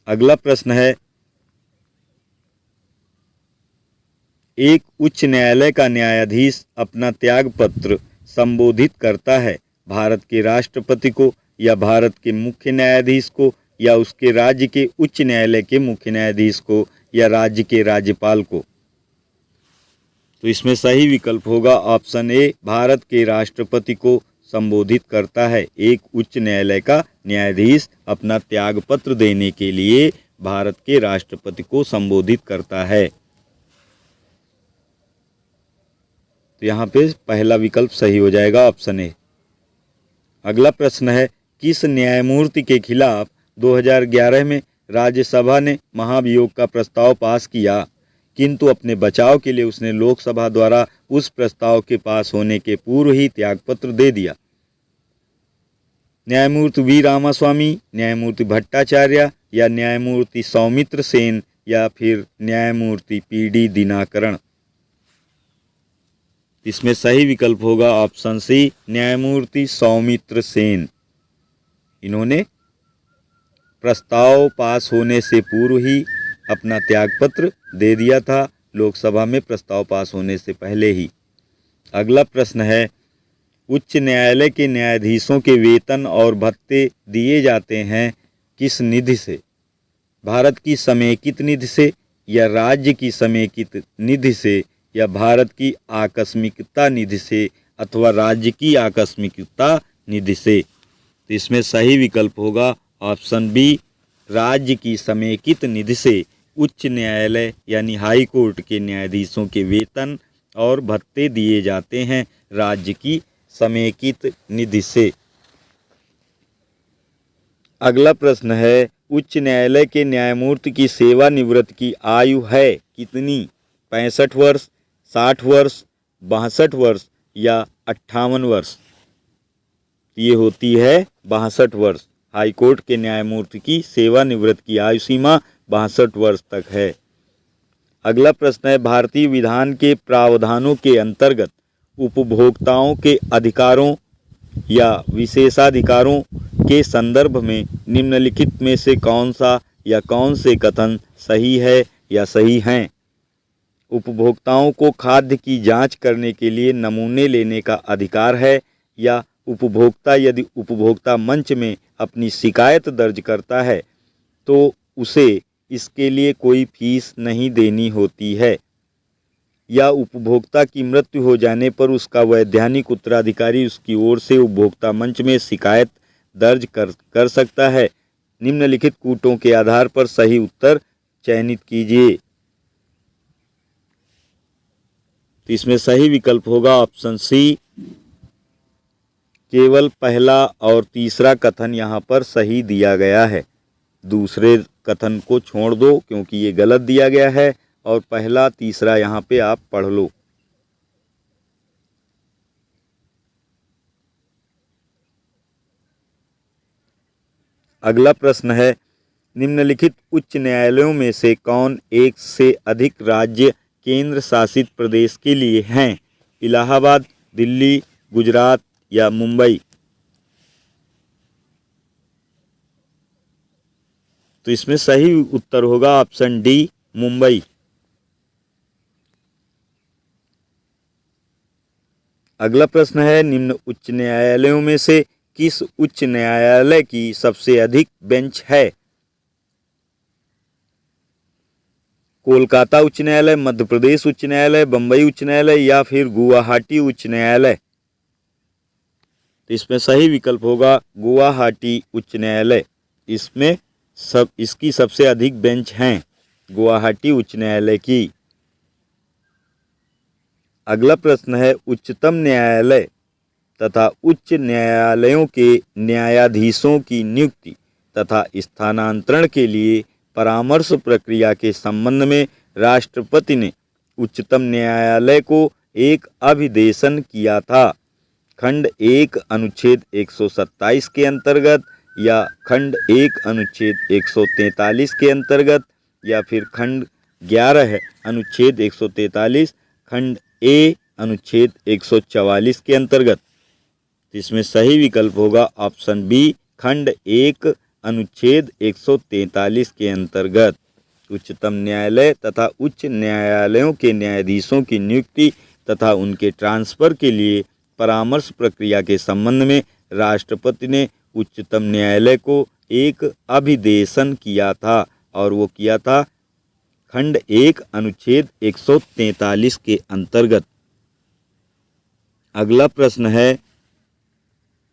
अगला प्रश्न है, एक उच्च न्यायालय का न्यायाधीश अपना त्याग पत्र संबोधित करता है भारत के राष्ट्रपति को, या भारत के मुख्य न्यायाधीश को, या उसके राज्य के उच्च न्यायालय के मुख्य न्यायाधीश को, या राज्य के राज्यपाल को। तो इसमें सही विकल्प होगा ऑप्शन ए, भारत के राष्ट्रपति को संबोधित करता है। एक उच्च न्यायालय का न्यायाधीश अपना त्यागपत्र देने के लिए भारत के राष्ट्रपति को संबोधित करता है। तो यहाँ पे पहला विकल्प सही हो जाएगा ऑप्शन ए। अगला प्रश्न है, किस न्यायमूर्ति के खिलाफ 2011 में राज्यसभा ने महाभियोग का प्रस्ताव पास किया, किंतु अपने बचाव के लिए उसने लोकसभा द्वारा उस प्रस्ताव के पास होने के पूर्व ही त्यागपत्र दे दिया। न्यायमूर्ति वी रामास्वामी, न्यायमूर्ति भट्टाचार्य, या न्यायमूर्ति सौमित्र सेन, या फिर न्यायमूर्ति पीडी दिनाकरण। इसमें सही विकल्प होगा ऑप्शन सी, न्यायमूर्ति सौमित्र सेन। इन्होंने प्रस्ताव पास होने से पूर्व ही अपना त्यागपत्र दे दिया था, लोकसभा में प्रस्ताव पास होने से पहले ही। अगला प्रश्न है, उच्च न्यायालय के न्यायाधीशों के वेतन और भत्ते दिए जाते हैं किस निधि से? भारत की समेकित निधि से, या राज्य की समेकित निधि से, या भारत की आकस्मिकता निधि से, अथवा राज्य की आकस्मिकता निधि से? तो इसमें सही विकल्प होगा ऑप्शन बी, राज्य की समेकित निधि से उच्च न्यायालय यानी हाई कोर्ट के न्यायाधीशों के वेतन और भत्ते दिए जाते हैं राज्य की समेकित निधि से। अगला प्रश्न है, उच्च न्यायालय के न्यायमूर्ति की सेवानिवृत्ति की आयु है कितनी? 65 वर्ष, 60 वर्ष, 62 वर्ष या 58 वर्ष? ये होती है 62 वर्ष। हाईकोर्ट के न्यायमूर्ति की सेवानिवृत्ति की आयु सीमा 62 वर्ष तक है। अगला प्रश्न है, भारतीय विधान के प्रावधानों के अंतर्गत उपभोक्ताओं के अधिकारों या विशेषाधिकारों के संदर्भ में निम्नलिखित में से कौन सा या कौन से कथन सही है या सही हैं? उपभोक्ताओं को खाद्य की जांच करने के लिए नमूने लेने का अधिकार है, या उपभोक्ता यदि उपभोक्ता मंच में अपनी शिकायत दर्ज करता है तो उसे इसके लिए कोई फीस नहीं देनी होती है, या उपभोक्ता की मृत्यु हो जाने पर उसका वैधानिक उत्तराधिकारी उसकी ओर से उपभोक्ता मंच में शिकायत दर्ज कर सकता है। निम्नलिखित कूटों के आधार पर सही उत्तर चयनित कीजिए। तो इसमें सही विकल्प होगा ऑप्शन सी। केवल पहला और तीसरा कथन यहाँ पर सही दिया गया है, दूसरे कथन को छोड़ दो क्योंकि ये गलत दिया गया है, और पहला तीसरा यहाँ पे आप पढ़ लो। अगला प्रश्न है, निम्नलिखित उच्च न्यायालयों में से कौन एक से अधिक राज्य केंद्र शासित प्रदेश के लिए हैं? इलाहाबाद, दिल्ली, गुजरात या मुंबई? तो इसमें सही उत्तर होगा ऑप्शन डी, मुंबई। अगला प्रश्न है, निम्न उच्च न्यायालयों में से किस उच्च न्यायालय की सबसे अधिक बेंच है? कोलकाता उच्च न्यायालय, मध्य प्रदेश उच्च न्यायालय, बम्बई उच्च न्यायालय या फिर गुवाहाटी उच्च न्यायालय? तो इसमें सही विकल्प होगा गुवाहाटी उच्च न्यायालय। इसमें इसकी सबसे अधिक बेंच हैं गुवाहाटी उच्च न्यायालय की। अगला प्रश्न है, उच्चतम न्यायालय तथा उच्च न्यायालयों के न्यायाधीशों की नियुक्ति तथा स्थानांतरण के लिए परामर्श प्रक्रिया के संबंध में राष्ट्रपति ने उच्चतम न्यायालय को एक अभिदेशन किया था। खंड 1 अनुच्छेद 127 के अंतर्गत, या खंड 1 अनुच्छेद 143 के अंतर्गत, या फिर खंड 11 अनुच्छेद 143 खंड ए अनुच्छेद 144 के अंतर्गत? इसमें सही विकल्प होगा ऑप्शन बी, खंड 1 अनुच्छेद 143 के अंतर्गत। उच्चतम न्यायालय तथा उच्च न्यायालयों के न्यायाधीशों की नियुक्ति तथा उनके ट्रांसफर के लिए परामर्श प्रक्रिया के संबंध में राष्ट्रपति ने उच्चतम न्यायालय को एक अभिदेशन किया था, और वो किया था खंड 1 अनुच्छेद 143 के अंतर्गत। अगला प्रश्न है,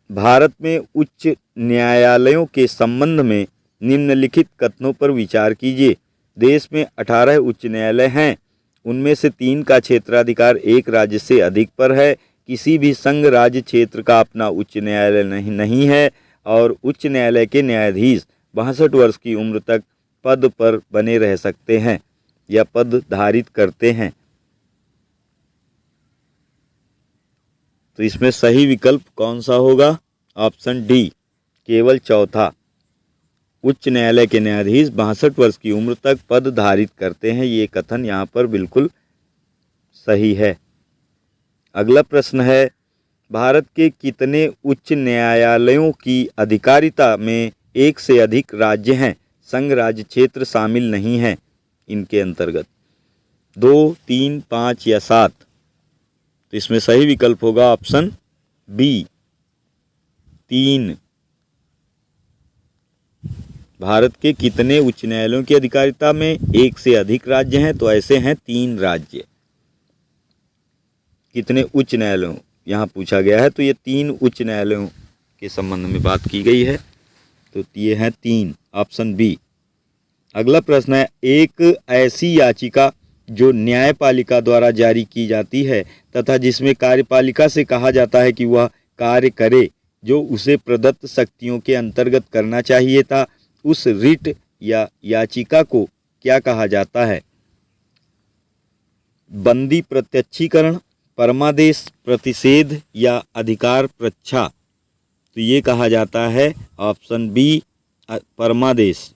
भारत में उच्च न्यायालयों के संबंध में निम्नलिखित कथनों पर विचार कीजिए। देश में 18 उच्च न्यायालय हैं, उनमें से 3 का क्षेत्राधिकार एक राज्य से अधिक पर है, किसी भी संघ राज्य क्षेत्र का अपना उच्च न्यायालय नहीं है, और उच्च न्यायालय के न्यायाधीश 62 वर्ष की उम्र तक पद पर बने रह सकते हैं या पद धारित करते हैं। तो इसमें सही विकल्प कौन सा होगा? ऑप्शन डी, केवल चौथा। उच्च न्यायालय के न्यायाधीश 62 वर्ष की उम्र तक पद धारित करते हैं, ये कथन यहाँ पर बिल्कुल सही है। अगला प्रश्न है, भारत के कितने उच्च न्यायालयों की अधिकारिता में एक से अधिक राज्य हैं? संघ राज्य क्षेत्र शामिल नहीं है इनके अंतर्गत। 2, 3, 5 या 7? तो इसमें सही विकल्प होगा ऑप्शन बी, 3। भारत के कितने उच्च न्यायालयों की अधिकारिता में एक से अधिक राज्य हैं? तो ऐसे हैं 3 राज्य। कितने उच्च न्यायालयों यहाँ पूछा गया है, तो ये 3 उच्च न्यायालयों के संबंध में बात की गई है, तो ये हैं 3, ऑप्शन बी। अगला प्रश्न है, एक ऐसी याचिका जो न्यायपालिका द्वारा जारी की जाती है तथा जिसमें कार्यपालिका से कहा जाता है कि वह कार्य करे जो उसे प्रदत्त शक्तियों के अंतर्गत करना चाहिए था, उस रिट या याचिका को क्या कहा जाता है? बंदी प्रत्यक्षीकरण, परमादेश, प्रतिषेध या अधिकार प्रच्छा? तो ये कहा जाता है ऑप्शन बी परमादेश।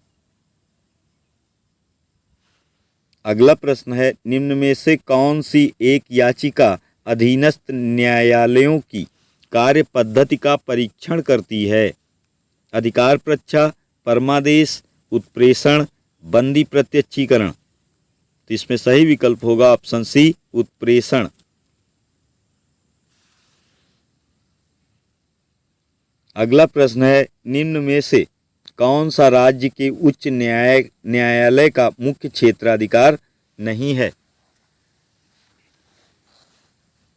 अगला प्रश्न है, निम्न में से कौन सी एक याचिका अधीनस्थ न्यायालयों की कार्य पद्धति का परीक्षण करती है? अधिकार प्रच्छा, परमादेश, उत्प्रेषण, बंदी प्रत्यक्षीकरण? तो इसमें सही विकल्प होगा ऑप्शन सी उत्प्रेषण। अगला प्रश्न है, निम्न में से कौन सा राज्य के उच्च न्यायालय का मुख्य क्षेत्राधिकार नहीं है?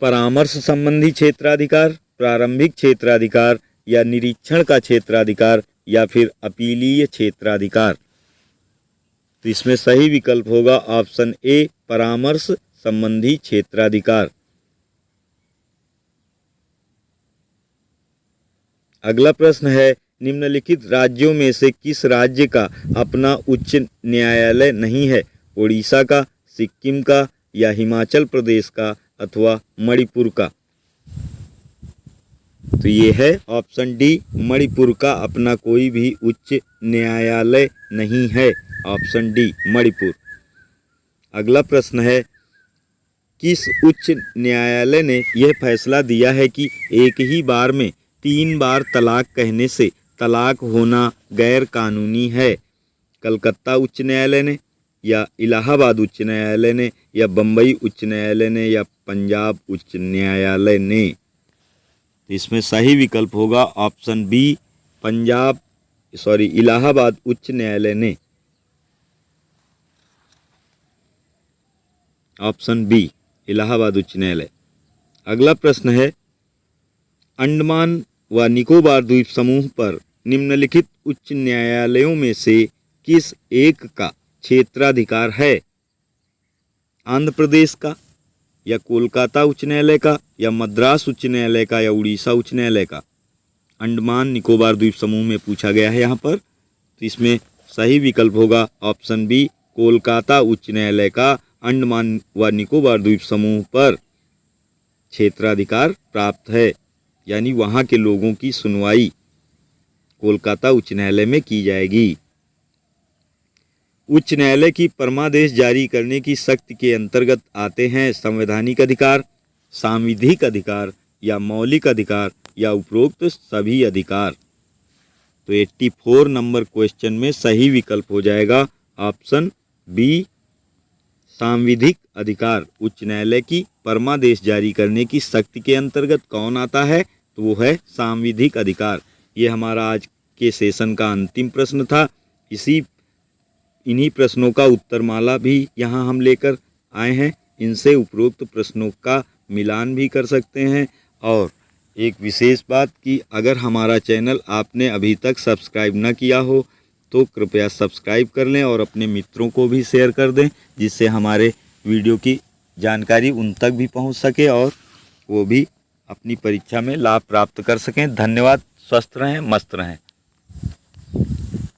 परामर्श संबंधी क्षेत्राधिकार, प्रारंभिक क्षेत्राधिकार या निरीक्षण का क्षेत्राधिकार या फिर अपीलीय क्षेत्राधिकार? तो इसमें सही विकल्प होगा ऑप्शन ए परामर्श संबंधी क्षेत्राधिकार। अगला प्रश्न है, निम्नलिखित राज्यों में से किस राज्य का अपना उच्च न्यायालय नहीं है? ओडिशा का, सिक्किम का या हिमाचल प्रदेश का अथवा मणिपुर का? तो ये है ऑप्शन डी मणिपुर का अपना कोई भी उच्च न्यायालय नहीं है, ऑप्शन डी मणिपुर। अगला प्रश्न है, किस उच्च न्यायालय ने यह फैसला दिया है कि एक ही बार में 3 बार तलाक कहने से तलाक होना गैर कानूनी है? कलकत्ता उच्च न्यायालय ने या इलाहाबाद उच्च न्यायालय ने या बम्बई उच्च न्यायालय ने या पंजाब उच्च न्यायालय ने? इसमें सही विकल्प होगा ऑप्शन बी इलाहाबाद उच्च न्यायालय ने, ऑप्शन बी इलाहाबाद उच्च न्यायालय। अगला प्रश्न है, अंडमान व निकोबार द्वीप समूह पर निम्नलिखित उच्च न्यायालयों में से किस एक का क्षेत्राधिकार है? आंध्र प्रदेश का या कोलकाता उच्च न्यायालय का या मद्रास उच्च न्यायालय का या उड़ीसा उच्च न्यायालय का? अंडमान निकोबार द्वीप समूह में पूछा गया है यहाँ पर, तो इसमें सही विकल्प होगा ऑप्शन बी कोलकाता उच्च न्यायालय का अंडमान व निकोबार द्वीप समूह पर क्षेत्राधिकार प्राप्त है, यानी वहाँ के लोगों की सुनवाई कोलकाता उच्च न्यायालय में की जाएगी। उच्च न्यायालय की परमादेश जारी करने की शक्ति के अंतर्गत आते हैं संवैधानिक अधिकार, सांविधिक अधिकार या मौलिक अधिकार या उपरोक्त सभी अधिकार? तो 84 नंबर क्वेश्चन में सही विकल्प हो जाएगा ऑप्शन बी सांविधिक अधिकार। उच्च न्यायालय की परमादेश जारी करने की शक्ति के अंतर्गत कौन आता है? तो वो है सांविधिक अधिकार। ये हमारा आज के सेशन का अंतिम प्रश्न था। इन्हीं प्रश्नों का उत्तरमाला भी यहाँ हम लेकर आए हैं। इनसे उपरोक्त प्रश्नों का मिलान भी कर सकते हैं। और एक विशेष बात कि अगर हमारा चैनल आपने अभी तक सब्सक्राइब न किया हो तो कृपया सब्सक्राइब कर लें और अपने मित्रों को भी शेयर कर दें, जिससे हमारे वीडियो की जानकारी उन तक भी पहुंच सके और वो भी अपनी परीक्षा में लाभ प्राप्त कर सकें। धन्यवाद। स्वस्थ रहें, मस्त रहें।